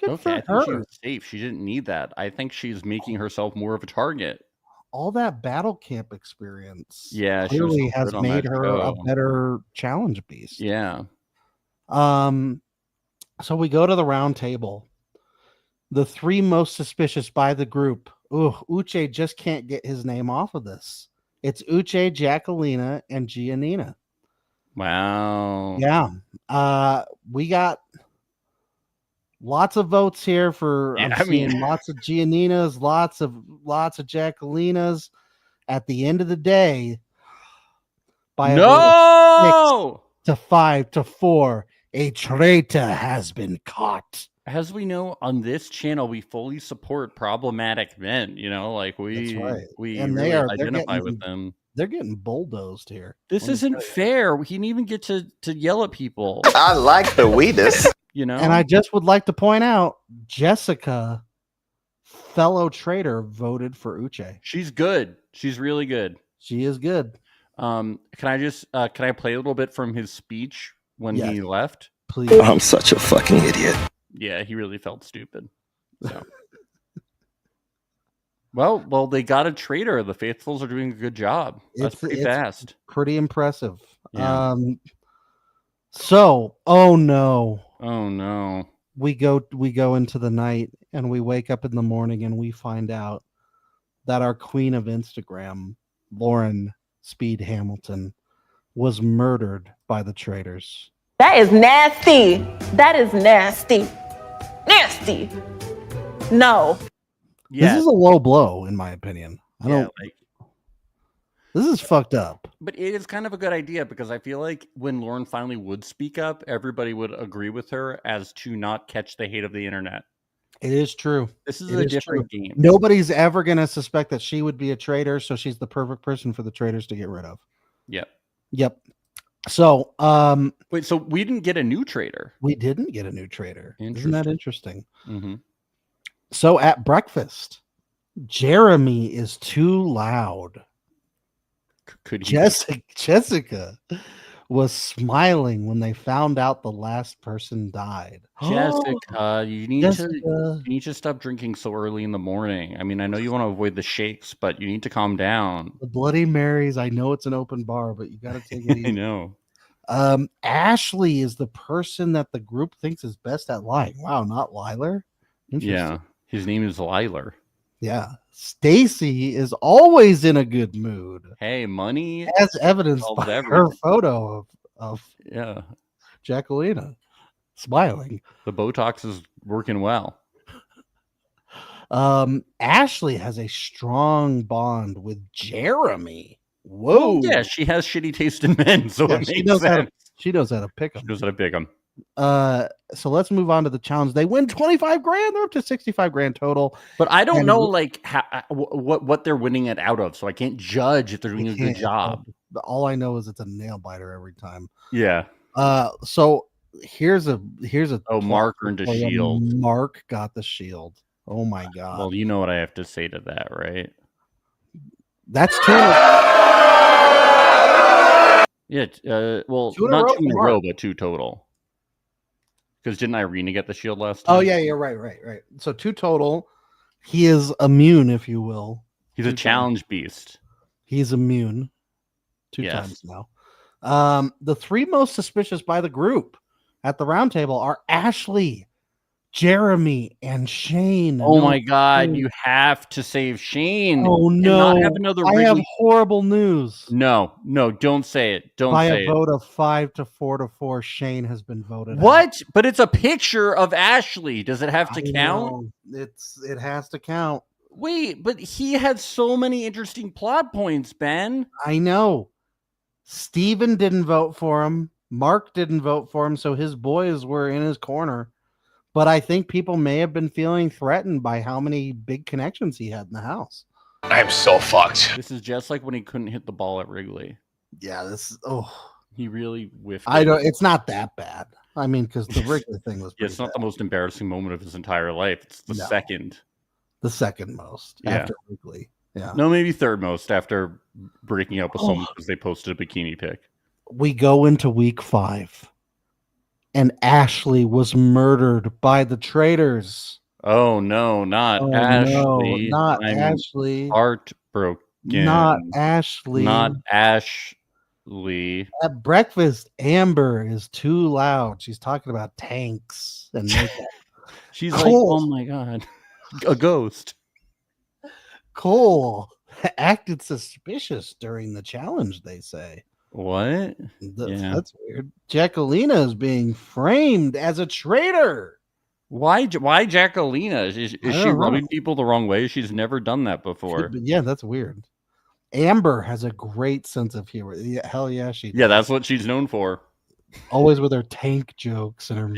Good Okay, I for think she her. was safe. She didn't need that. I think she's making herself more of a target. All that battle camp experience Yeah, she was clearly so has good on made that her a show. better challenge beast. Yeah. So we go to the round table. The three most suspicious by the group. Ooh, Uche just can't get his name off of this. It's Uche, Jacquelina, and Giannina. Wow. Yeah. We got lots of votes here for Yeah, I'm seeing lots of Gianninas, lots of Jacquelinas. At the end of the day, by a vote of 6 to 5 to 4, a traitor has been caught. As we know on this channel, we fully support problematic men. You know, like we And really they're identify getting with them. They're getting bulldozed here. This isn't fair. He didn't even get to yell at people. I like the weedus. You know, And I just would like to point out, Jessica, fellow traitor, voted for Uche. She's good. She's really good. She is good. Can I play a little bit from his speech when he left? Please. I'm such a fucking idiot. Yeah, he really felt stupid. So. Well, they got a traitor. The Faithfuls are doing a good job. That's pretty fast. Pretty impressive. Yeah. Oh no. We go into the night and we wake up in the morning and we find out that our queen of Instagram, Lauren Speed Hamilton, was murdered by the traitors. That is nasty. That is nasty. Nasty. No. Yeah. This is a low blow, in my opinion. This is fucked up. But it is kind of a good idea because I feel like when Lauren finally would speak up, everybody would agree with her as to not catch the hate of the internet. It is true. This is a different game. Nobody's ever going to suspect that she would be a traitor, so she's the perfect person for the traitors to get rid of. Yep. So, wait, so we didn't get a new traitor? We didn't get a new traitor. Isn't that interesting? Mm-hmm. So at breakfast, Jeremy is too loud. Jessica was smiling when they found out the last person died. Jessica, you need to stop drinking so early in the morning. I mean, I know you want to avoid the shakes, but you need to calm down. The Bloody Marys, I know it's an open bar, but you got to take it easy. I know. Ashley is the person that the group thinks is best at lying. Wow, not Liler? Yeah, his name is Liler. Yeah. Stacy is always in a good mood. Hey, money, as evidenced by her photo of Jacquelina smiling. The Botox is working well. Ashley has a strong bond with Jeremy. Whoa. Yeah, she has shitty taste in men, so it makes sense. She knows how to pick them. She knows how to pick them. So let's move on to the challenge. They win 25 grand. They're up to 65 grand total. But I don't know like what they're winning it out of, so I can't judge if they're doing a good job. All I know is it's a nail biter every time. Yeah. So here's a Mark earned a shield. Mark got the shield. Oh my god. Well, you know what I have to say to that, right? That's two. Yeah. Well, not two in a row, but two total. Because didn't Irina get the shield last time? Oh yeah, you're right. So two total. He is immune, if you will. He's a challenge beast. He's immune. Two times now. The three most suspicious by the group at the round table are Ashley, Jeremy, and Shane. Oh my god, you have to save Shane. Oh no. Not have another I have horrible news. No, don't say it. Don't by say a vote of 5 to 4 to 4, Shane has been voted What? out. But it's a picture of Ashley. Does it have to count? It has to count. Wait, but he had so many interesting plot points, Ben. I know. Steven didn't vote for him. Mark didn't vote for him, so his boys were in his corner. But I think people may have been feeling threatened by how many big connections he had in the house. I'm so fucked. This is just like when he couldn't hit the ball at Wrigley. Yeah, he really whiffed. It's not that bad. I mean, because the Wrigley thing was it's not the most embarrassing moment of his entire life. It's the second. The second most after Wrigley. Yeah. No, maybe third most after breaking up with someone because they posted a bikini pic. We go into week 5, and Ashley was murdered by the Traitors. Oh no, not No, Ashley. not I'm Ashley. heartbroken. Not Ashley. Not Ashley. At breakfast, Amber is too loud. She's talking about tanks and makeup. She's like, oh my god, a ghost. Cole acted suspicious during the challenge, they say. What? Yeah. That's weird. Jacquelina is being framed as a traitor. Why Jacquelina? Is she rubbing people the wrong way? She's never done that before. Yeah, that's weird. Amber has a great sense of humor. Yeah, hell yeah, she does. Yeah, that's what she's known for. Always with her tank jokes and her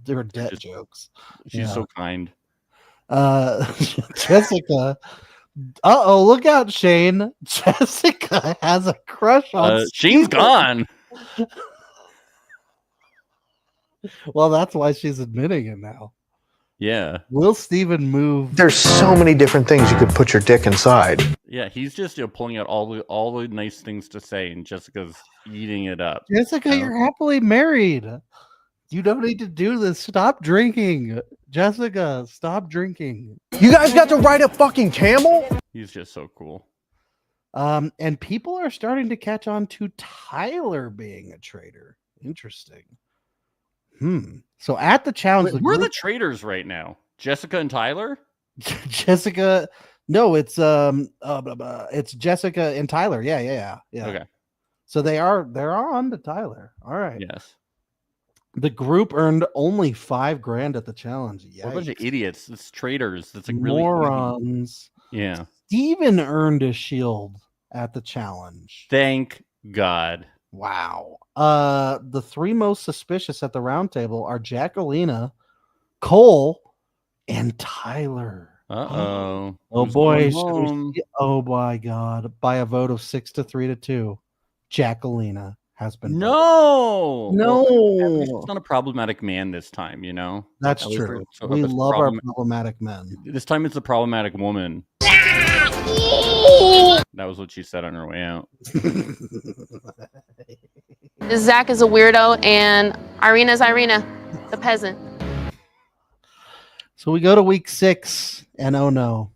her debt jokes. She's so kind. Jessica. Look out, Shane. Jessica has a crush on Shane's gone. Well, that's why she's admitting it now. Yeah. Will Steven move? There's so many different things you could put your dick inside. Yeah, he's just pulling out all the nice things to say, and Jessica's eating it up. Jessica, you're happily married. You don't need to do this. Stop drinking. Jessica, stop drinking. You guys got to ride a fucking camel? He's just so cool. And people are starting to catch on to Tyler being a traitor. Interesting. So at the challenge, who are the traitors right now? Jessica and Tyler? Jessica, no, it's Jessica and Tyler. Yeah. Okay. So they're on to Tyler. All right. Yes. The group earned only $5,000 at the challenge. What a bunch of idiots. It's traitors. That's like morons. Really yeah. Steven earned a shield at the challenge. Thank God. Wow. The 3 most suspicious at the round table are Jacquelina, Cole, and Tyler. Uh-oh. Oh boy. Oh my God. By a vote of 6-3 to 2, Jacquelina has been No. Well, it's not a problematic man this time, you know? That's true. We love our problematic men. This time it's a problematic woman. That was what she said on her way out. Zach is a weirdo, and Irina's Irina, the peasant. So we go to week 6, and oh no.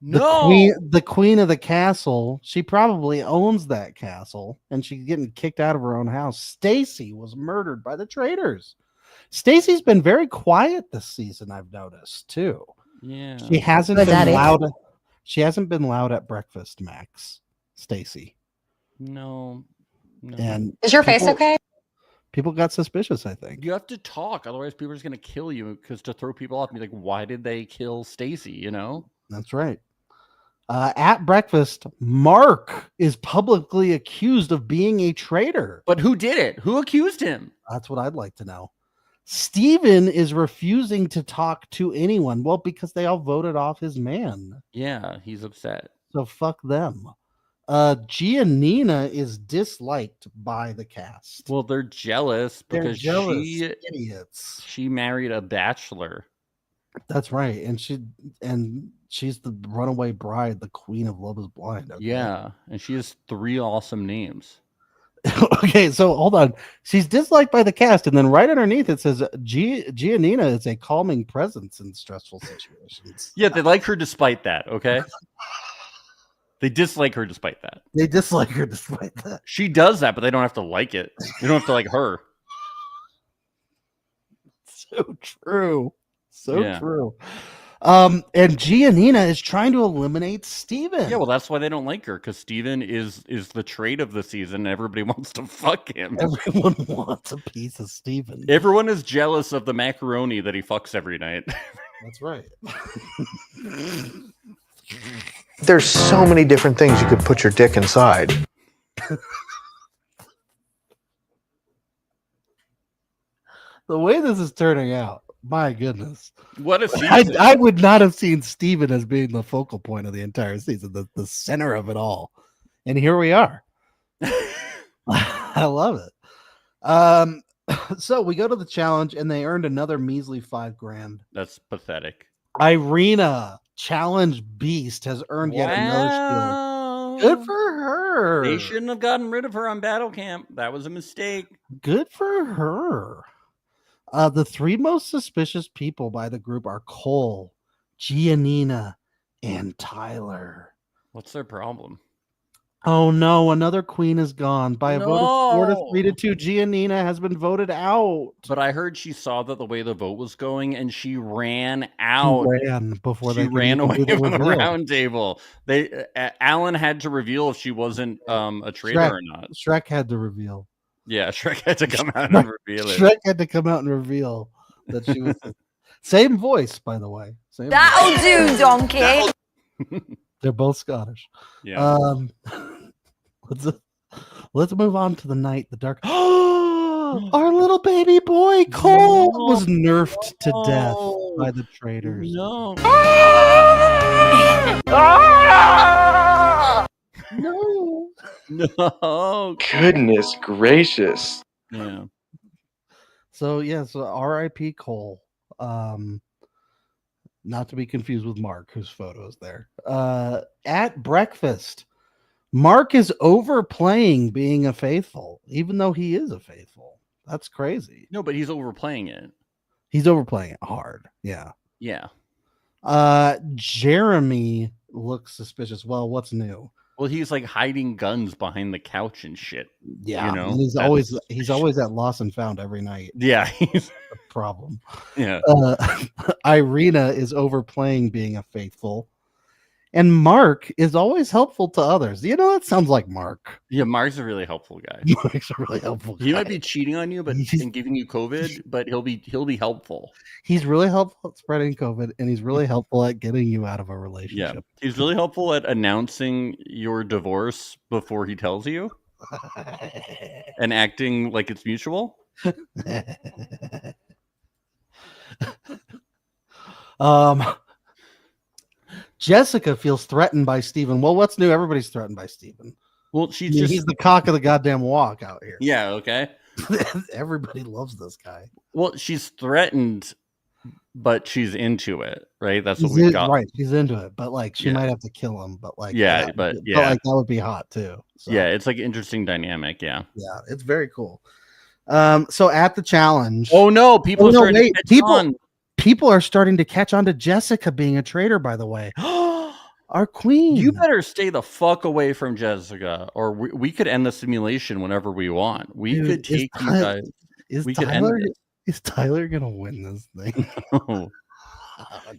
No. The queen of the castle, she probably owns that castle, and she's getting kicked out of her own house. Stacy was murdered by the traitors. Stacy's been very quiet this season, I've noticed, too. Yeah. She hasn't been loud. She hasn't been loud at breakfast, Max. Stacy. No. And is your face okay? People got suspicious, I think. You have to talk, otherwise people are just going to kill you, because to throw people off and be like, why did they kill Stacy, you know? That's right. At breakfast, Mark is publicly accused of being a traitor. But who did it? Who accused him? That's what I'd like to know. Steven is refusing to talk to anyone. Well, because they all voted off his man. Yeah, he's upset. So fuck them. Giannina is disliked by the cast. Well, they're jealous because idiots. She married a bachelor. That's right. And she's the runaway bride, the queen of Love is Blind. Okay? Yeah, and she has 3 awesome names. Okay, so hold on. She's disliked by the cast, and then right underneath it says Giannina is a calming presence in stressful situations. Yeah, they like her despite that, okay? They dislike her despite that. They dislike her despite that. She does that, but they don't have to like it. They don't have to like her. So true. So true. And Giannina is trying to eliminate Steven. Yeah, well, that's why they don't like her, because Steven is the trait of the season. Everybody wants to fuck him. Everyone wants a piece of Steven. Everyone is jealous of the macaroni that he fucks every night. That's right. There's so many different things you could put your dick inside. The way this is turning out, my goodness. What a season. I would not have seen Steven as being the focal point of the entire season, the center of it all. And here we are. I love it. So we go to the challenge, and they earned another measly $5,000. That's pathetic. Irina, challenge beast, has earned yet another Good for her. They shouldn't have gotten rid of her on Battle Camp. That was a mistake. Good for her. The three most suspicious people by the group are Cole, Giannina, and Tyler. What's their problem? Oh no, another queen is gone. By a vote of 4 to 3 to 2, Giannina has been voted out. But I heard she saw that the way the vote was going and she ran out. She ran before she ran away from the round table. Alan had to reveal if she wasn't a traitor or not. Shrek had to reveal. Yeah, Shrek had to come out and reveal it. Shrek had to come out and reveal that she was same voice, by the way. That'll do, donkey. They're both Scottish. Yeah. Let's move on to the night. The dark. Our little baby boy Cole was nerfed to death by the traitors. No. No. Goodness gracious. Yeah. So R.I.P. Cole. Not to be confused with Mark, whose photo is there. At breakfast, Mark is overplaying being a faithful, even though he is a faithful. That's crazy. No, but he's overplaying it. He's overplaying it hard. Yeah. Yeah. Jeremy looks suspicious. Well, what's new? Well, he's like hiding guns behind the couch and shit. Yeah, you know, and he's always at Lost and Found every night. Yeah, he's a problem. Yeah. Irina is overplaying being a faithful, and Mark is always helpful to others. You know, that sounds like Mark. Yeah, Mark's a really helpful guy. Mark's a really helpful guy. He might be cheating on you, and giving you COVID, but he'll be helpful. He's really helpful at spreading COVID, and he's really helpful at getting you out of a relationship. Yeah, he's really helpful at announcing your divorce before he tells you, and acting like it's mutual. Jessica feels threatened by Steven. Well, what's new? Everybody's threatened by Steven. Well, he's the cock of the goddamn walk out here. Yeah, okay. Everybody loves this guy. Well, she's threatened, but she's into it, right? That's what we've got. Right, she's into it, but like she might have to kill him, but like but like that would be hot too. So. Yeah, it's like an interesting dynamic. Yeah, it's very cool. So at the challenge, people are starting to catch on to Jessica being a traitor. By the way, our queen. You better stay the fuck away from Jessica, or we could end the simulation whenever we want. We could take you guys. Is Tyler gonna win this thing?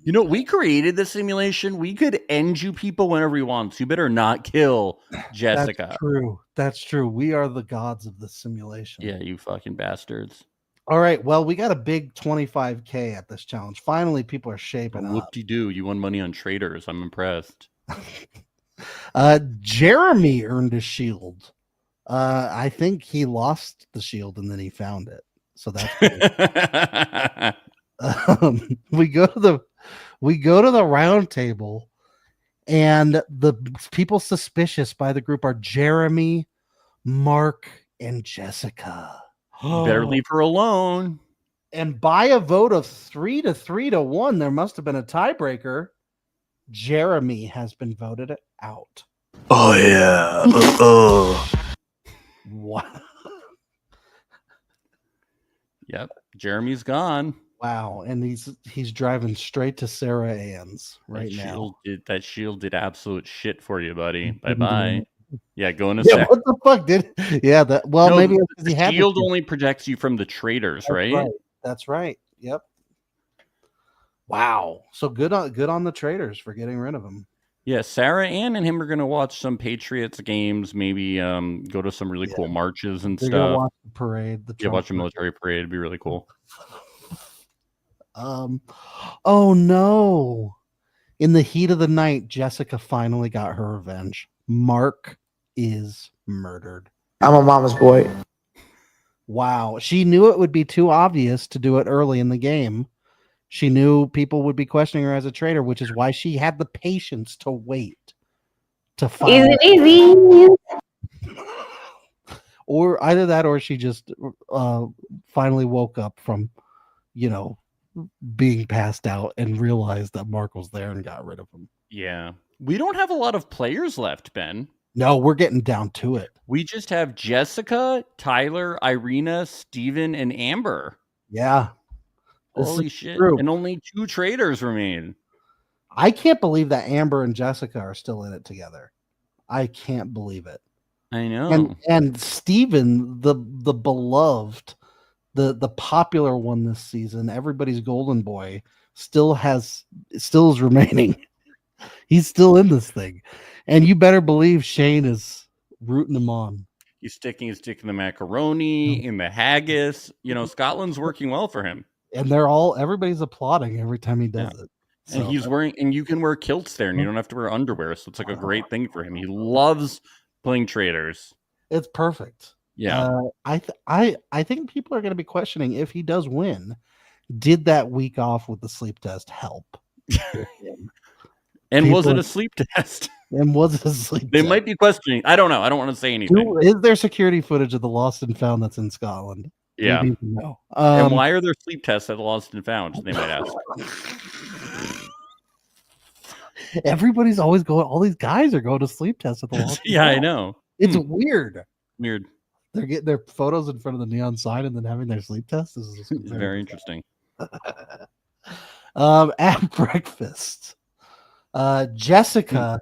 You know, we created the simulation. We could end you people whenever we want. So you better not kill Jessica. That's true. We are the gods of the simulation. Yeah, you fucking bastards. All right. Well, we got a big 25K at this challenge. Finally, people are shaping up. Whoop-de-doo. You won money on Traitors. I'm impressed. Jeremy earned a shield. I think he lost the shield and then he found it. So that's we go to the round table, and the people suspicious by the group are Jeremy, Mark, and Jessica. You better leave her alone. And by a vote of 3 to 1, there must have been a tiebreaker. Jeremy has been voted out. Oh yeah. Wow. Yep, Jeremy's gone. Wow, and he's driving straight to Sarah Ann's now. That shield did absolute shit for you, buddy. Bye bye. Yeah, go in a sec. What the fuck did? Yeah, maybe the shield only protects you from the traitors, right? That's right. Yep. Wow. So good on the traitors for getting rid of him. Yeah, Sarah Ann and him are gonna watch some Patriots games. Maybe go to some really cool marches and They're stuff. Gonna watch the parade. Watch a military parade. It'd be really cool. Oh no! In the heat of the night, Jessica finally got her revenge. Mark is murdered. I'm a mama's boy. Wow. She knew it would be too obvious to do it early in the game. She knew people would be questioning her as a traitor, which is why she had the patience to wait to find. Easy. Or either that, or she just finally woke up from, being passed out and realized that Mark was there and got rid of him. Yeah. We don't have a lot of players left, Ben. No, we're getting down to it. We just have Jessica, Tyler, Irina, Steven, and Amber. Yeah. Holy shit. True. And only 2 traitors remain. I can't believe that Amber and Jessica are still in it together. I can't believe it. I know. And Steven, the beloved, the popular one this season, everybody's golden boy, still is remaining. He's still in this thing. And you better believe Shane is rooting him on. He's sticking his dick in the macaroni, in the haggis. You know, Scotland's working well for him. And everybody's applauding every time he does it. So, and he's wearing, and you can wear kilts there and you don't have to wear underwear. So it's like a great thing for him. He loves playing Traitors. It's perfect. Yeah. I think people are going to be questioning if he does win. Did that week off with the sleep test help? And was it a sleep test? And was it a sleep They test? might be questioning. I don't know. I don't want to say anything. Is there security footage of the lost and found that's in Scotland? Yeah. We need to know. And why are there sleep tests at the lost and found? They might ask. Everybody's always going. All these guys are going to sleep tests at the lost. Yeah, I know. It's weird. Weird. They're getting their photos in front of the neon sign and then having their sleep test. This is very interesting. At breakfast, Jessica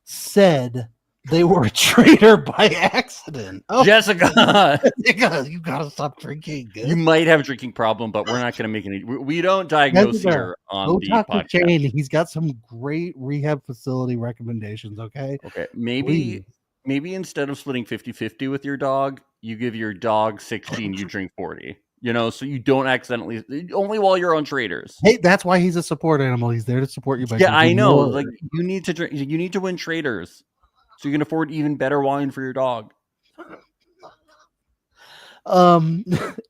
said they were a traitor by accident. Oh, Jessica, you gotta stop drinking. You might have a drinking problem, but we're not going to make any. We don't diagnose here on the podcast. Shane. He's got some great rehab facility recommendations. Okay. Maybe instead of splitting 50-50 with your dog, you give your dog 16, you drink 40. You know, so you don't accidentally, only while you're on Traitors. Hey, that's why he's a support animal. He's there to support you. By I know. More. Like you need to drink. You need to win Traitors, so you can afford even better wine for your dog.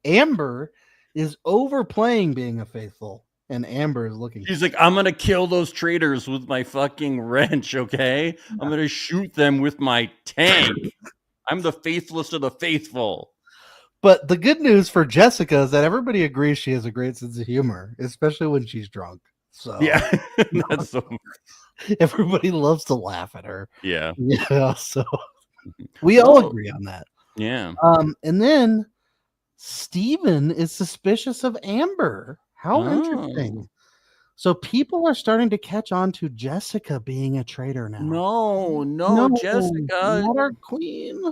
Amber is overplaying being a faithful, and Amber is looking. She's like, I'm gonna kill those traitors with my fucking wrench. Okay, I'm gonna shoot them with my tank. I'm the faithless of the faithful. But the good news for Jessica is that everybody agrees she has a great sense of humor, especially when she's drunk. So yeah, that's so. Everybody loves to laugh at her. Yeah. So we all agree on that. Yeah. And then Steven is suspicious of Amber. How interesting. So people are starting to catch on to Jessica being a traitor now. No, Jessica. Not our queen.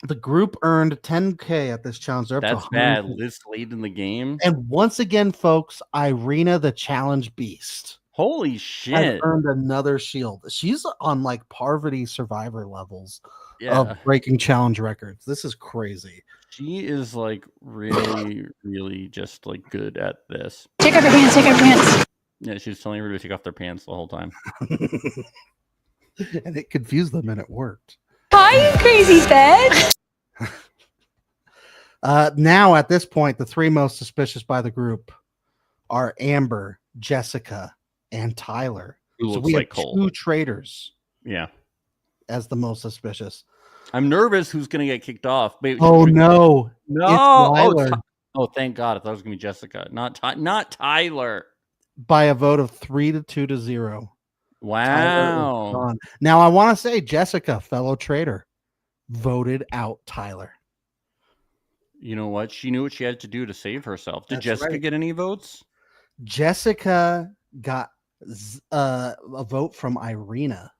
The group earned 10K at this challenge. That's bad. This late in the game. And once again, folks, Irina, the challenge beast. Holy shit. Has earned another shield. She's on like Parvati Survivor levels of breaking challenge records. This is crazy. She is like really, really just like good at this. Take off your pants, take off your pants. Yeah, she's telling everybody to take off their pants the whole time. And it confused them and it worked. Hi, you crazy fed. Now, at this point, the three most suspicious by the group are Amber, Jessica, and Tyler. Who so looks we like have Cole. 2 traitors. Yeah. As the most suspicious. I'm nervous who's going to get kicked off. Maybe, no. No. Oh, thank God. I thought it was going to be Jessica. Not Tyler. By a vote of 3-2-0. Wow. Now, I want to say Jessica, fellow traitor, voted out Tyler. You know what? She knew what she had to do to save herself. Did Jessica get any votes? Jessica got a vote from Irina.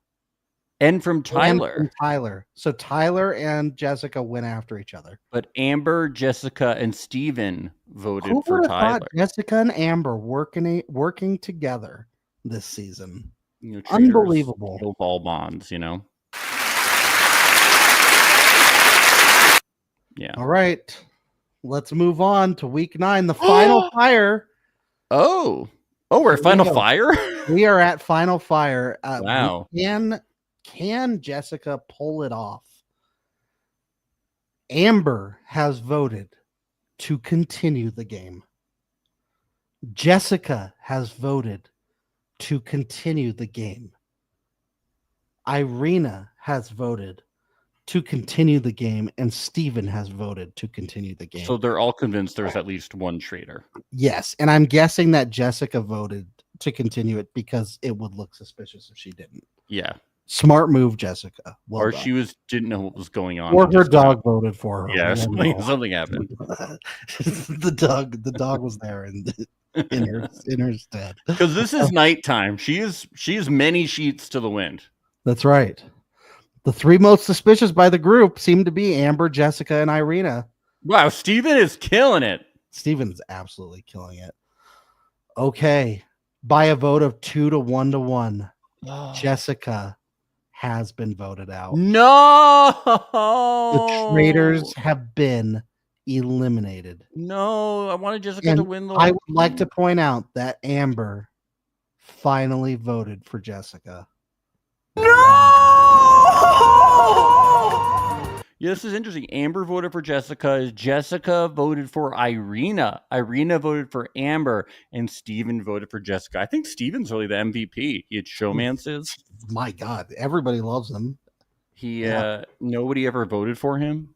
And from Tyler. So Tyler and Jessica went after each other. But Amber, Jessica, and Steven voted Who for would have Tyler. thought Jessica and Amber working together this season? You know, unbelievable. No ball bonds, you know? Yeah. All right. Let's move on to week 9, the final fire. Oh, we're at Final Fire? We are at Final Fire. Wow. Can Jessica pull it off? Amber has voted to continue the game. Jessica has voted to continue the game. Irina has voted to continue the game, and Steven has voted to continue the game. So they're all convinced there's at least one traitor. Yes, and I'm guessing that Jessica voted to continue it because it would look suspicious if she didn't. Yeah. Smart move, Jessica. Well or done. she didn't know what was going on. Or her dog voted for her. Yeah, something happened. the dog was there in her stead. Because this is nighttime. She is many sheets to the wind. That's right. The three most suspicious by the group seem to be Amber, Jessica, and Irina. Wow, Steven is killing it. Steven's absolutely killing it. Okay. By a vote of 2 to 1 to 1, Jessica has been voted out. No! The traitors have been eliminated. No, I wanted Jessica to win the I would like to point out that Amber finally voted for Jessica. Yeah, this is interesting. Amber voted for Jessica. Jessica voted for Irina. Irina voted for Amber. And Steven voted for Jessica. I think Steven's really the MVP. He had showmances. My God, everybody loves him. Nobody ever voted for him.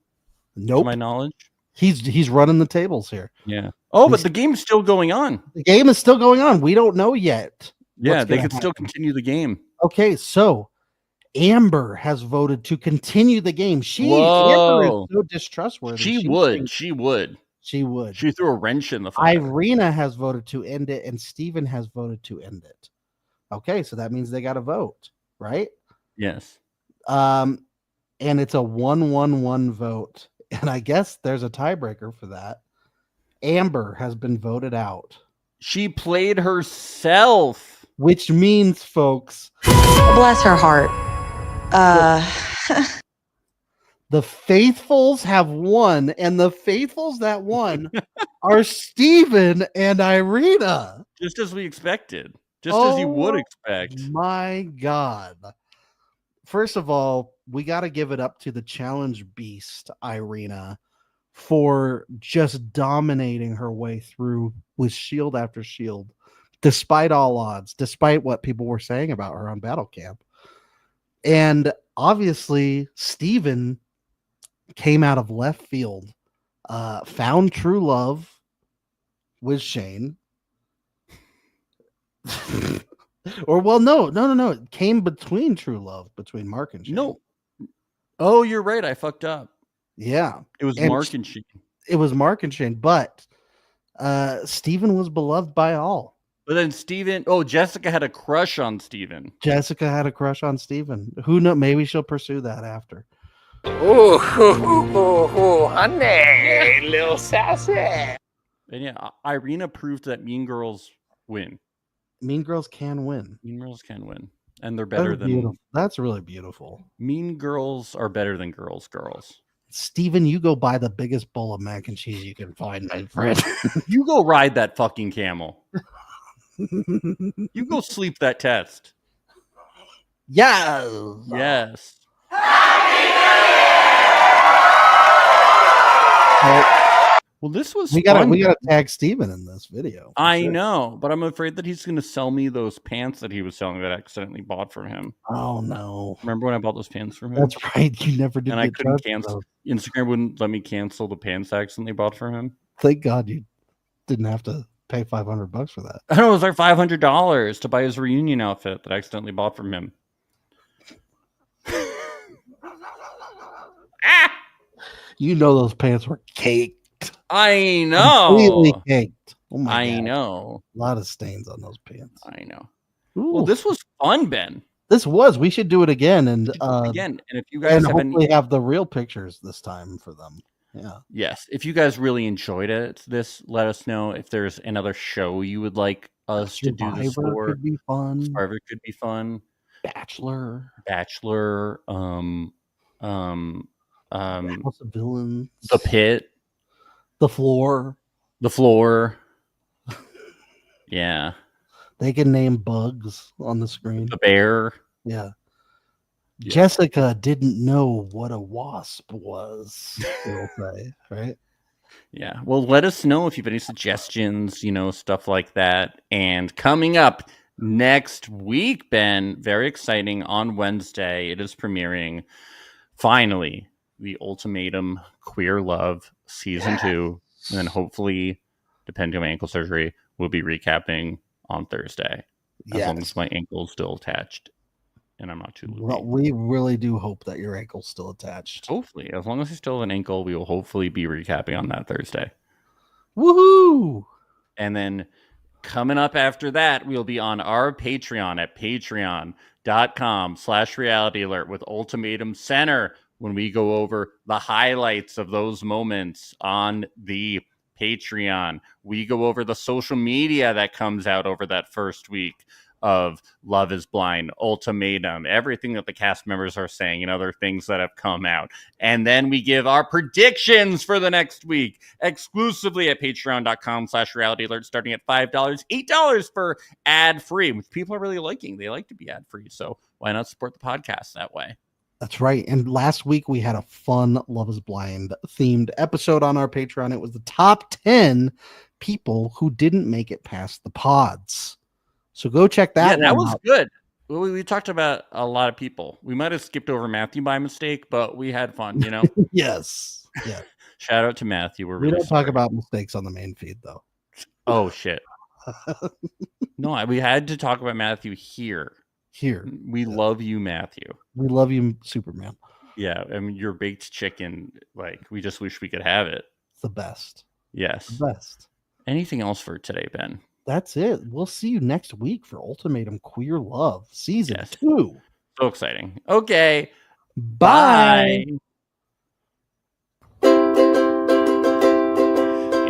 Nope. To my knowledge. He's running the tables here. Yeah. Oh, but the game's still going on. The game is still going on. We don't know yet. Yeah, they could still continue the game. Okay, so Amber has voted to continue the game. Whoa. Amber is so distrustworthy. She would. She threw a wrench in the fire. Irina has voted to end it, and Steven has voted to end it. Okay, so that means they got to vote, right? Yes. And it's a 1-1-1 vote. And I guess there's a tiebreaker for that. Amber has been voted out. She played herself. Which means, folks, bless her heart. The faithfuls have won, and the faithfuls that won are Steven and Irina. Just as we expected. Just as you would expect. My God. First of all, we got to give it up to the challenge beast, Irina, for just dominating her way through with shield after shield, despite all odds, despite what people were saying about her on Battle Camp. And obviously, Steven came out of left field, found true love with Shane. Or, well, no. It came between true love, between Mark and Shane. No. Oh, you're right. I fucked up. Yeah. It was Mark and Shane. It was Mark and Shane, but Steven was beloved by all. But then Jessica had a crush on Steven. Jessica had a crush on Steven. Who knows? Maybe she'll pursue that after. Ooh, honey, little sassy. And yeah, Irina proved that Mean Girls win. Mean Girls can win. Mean Girls can win. And they're better than... That's really beautiful. Mean Girls are better than girls. Steven, you go buy the biggest bowl of mac and cheese you can find, my friend. You go ride that fucking camel. You go sleep that test. Yes. Yes. Well, this was we gotta tag Steven in this video. I know, but I'm afraid that he's gonna sell me those pants that he was selling that I accidentally bought from him. Oh no. Remember when I bought those pants from him? That's right. You never did. And I couldn't cancel. Instagram wouldn't let me cancel the pants I accidentally bought from him. Thank God you didn't have to pay $500 for that. I know, it was like $500 to buy his reunion outfit that I accidentally bought from him. You know those pants were caked. I know. Completely caked. Oh my God. I know. A lot of stains on those pants. I know. Ooh. Well, this was fun, Ben. This was. We should do it again, and if you guys hopefully have the real pictures this time for them. Yeah. Yes. If you guys really enjoyed it, let us know. If there's another show you would like us to do this for. Could be fun. Survivor could be fun. Bachelor. House of Villains. The Pit. The Floor. Yeah. They can name bugs on the screen. The Bear. Yeah. Jessica didn't know what a wasp was, we'll say, right? Yeah. Well, let us know if you have any suggestions, stuff like that. And coming up next week, Ben, very exciting, on Wednesday, it is premiering, finally, The Ultimatum Queer Love Season 2. And then hopefully, depending on my ankle surgery, we'll be recapping on Thursday. As long as my ankle is still attached and I'm not too loopy. Well, we really do hope that your ankle's still attached. Hopefully, as long as you still have an ankle, we will hopefully be recapping on that Thursday. Woohoo! And then coming up after that, we'll be on our Patreon at patreon.com/reality alert with Ultimatum Center when we go over the highlights of those moments on the Patreon. We go over the social media that comes out over that first week of Love is Blind, Ultimatum, everything that the cast members are saying and other things that have come out. And then we give our predictions for the next week exclusively at patreon.com/reality alert, starting at $5, $8 for ad free, which people are really liking. They like to be ad free. So why not support the podcast that way? That's right. And last week we had a fun Love is Blind themed episode on our Patreon. It was the top 10 people who didn't make it past the pods. So go check that that one was out. good. We talked about a lot of people. We might have skipped over Matthew by mistake, but we had fun, you know? Yes. Yeah. Shout out to Matthew. We really don't talk about mistakes on the main feed, though. Oh, shit. No, we had to talk about Matthew here. We love you, Matthew. We love you, Superman. Yeah, I mean, your baked chicken, like, we just wish we could have it. It's the best. Yes. The best. Anything else for today, Ben? That's it. We'll see you next week for Ultimatum Queer Love Season 2. So exciting. Okay. Bye.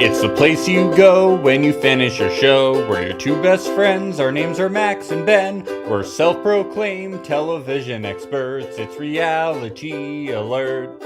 It's the place you go when you finish your show. We're your two best friends. Our names are Max and Ben. We're self-proclaimed television experts. It's Reality Alert.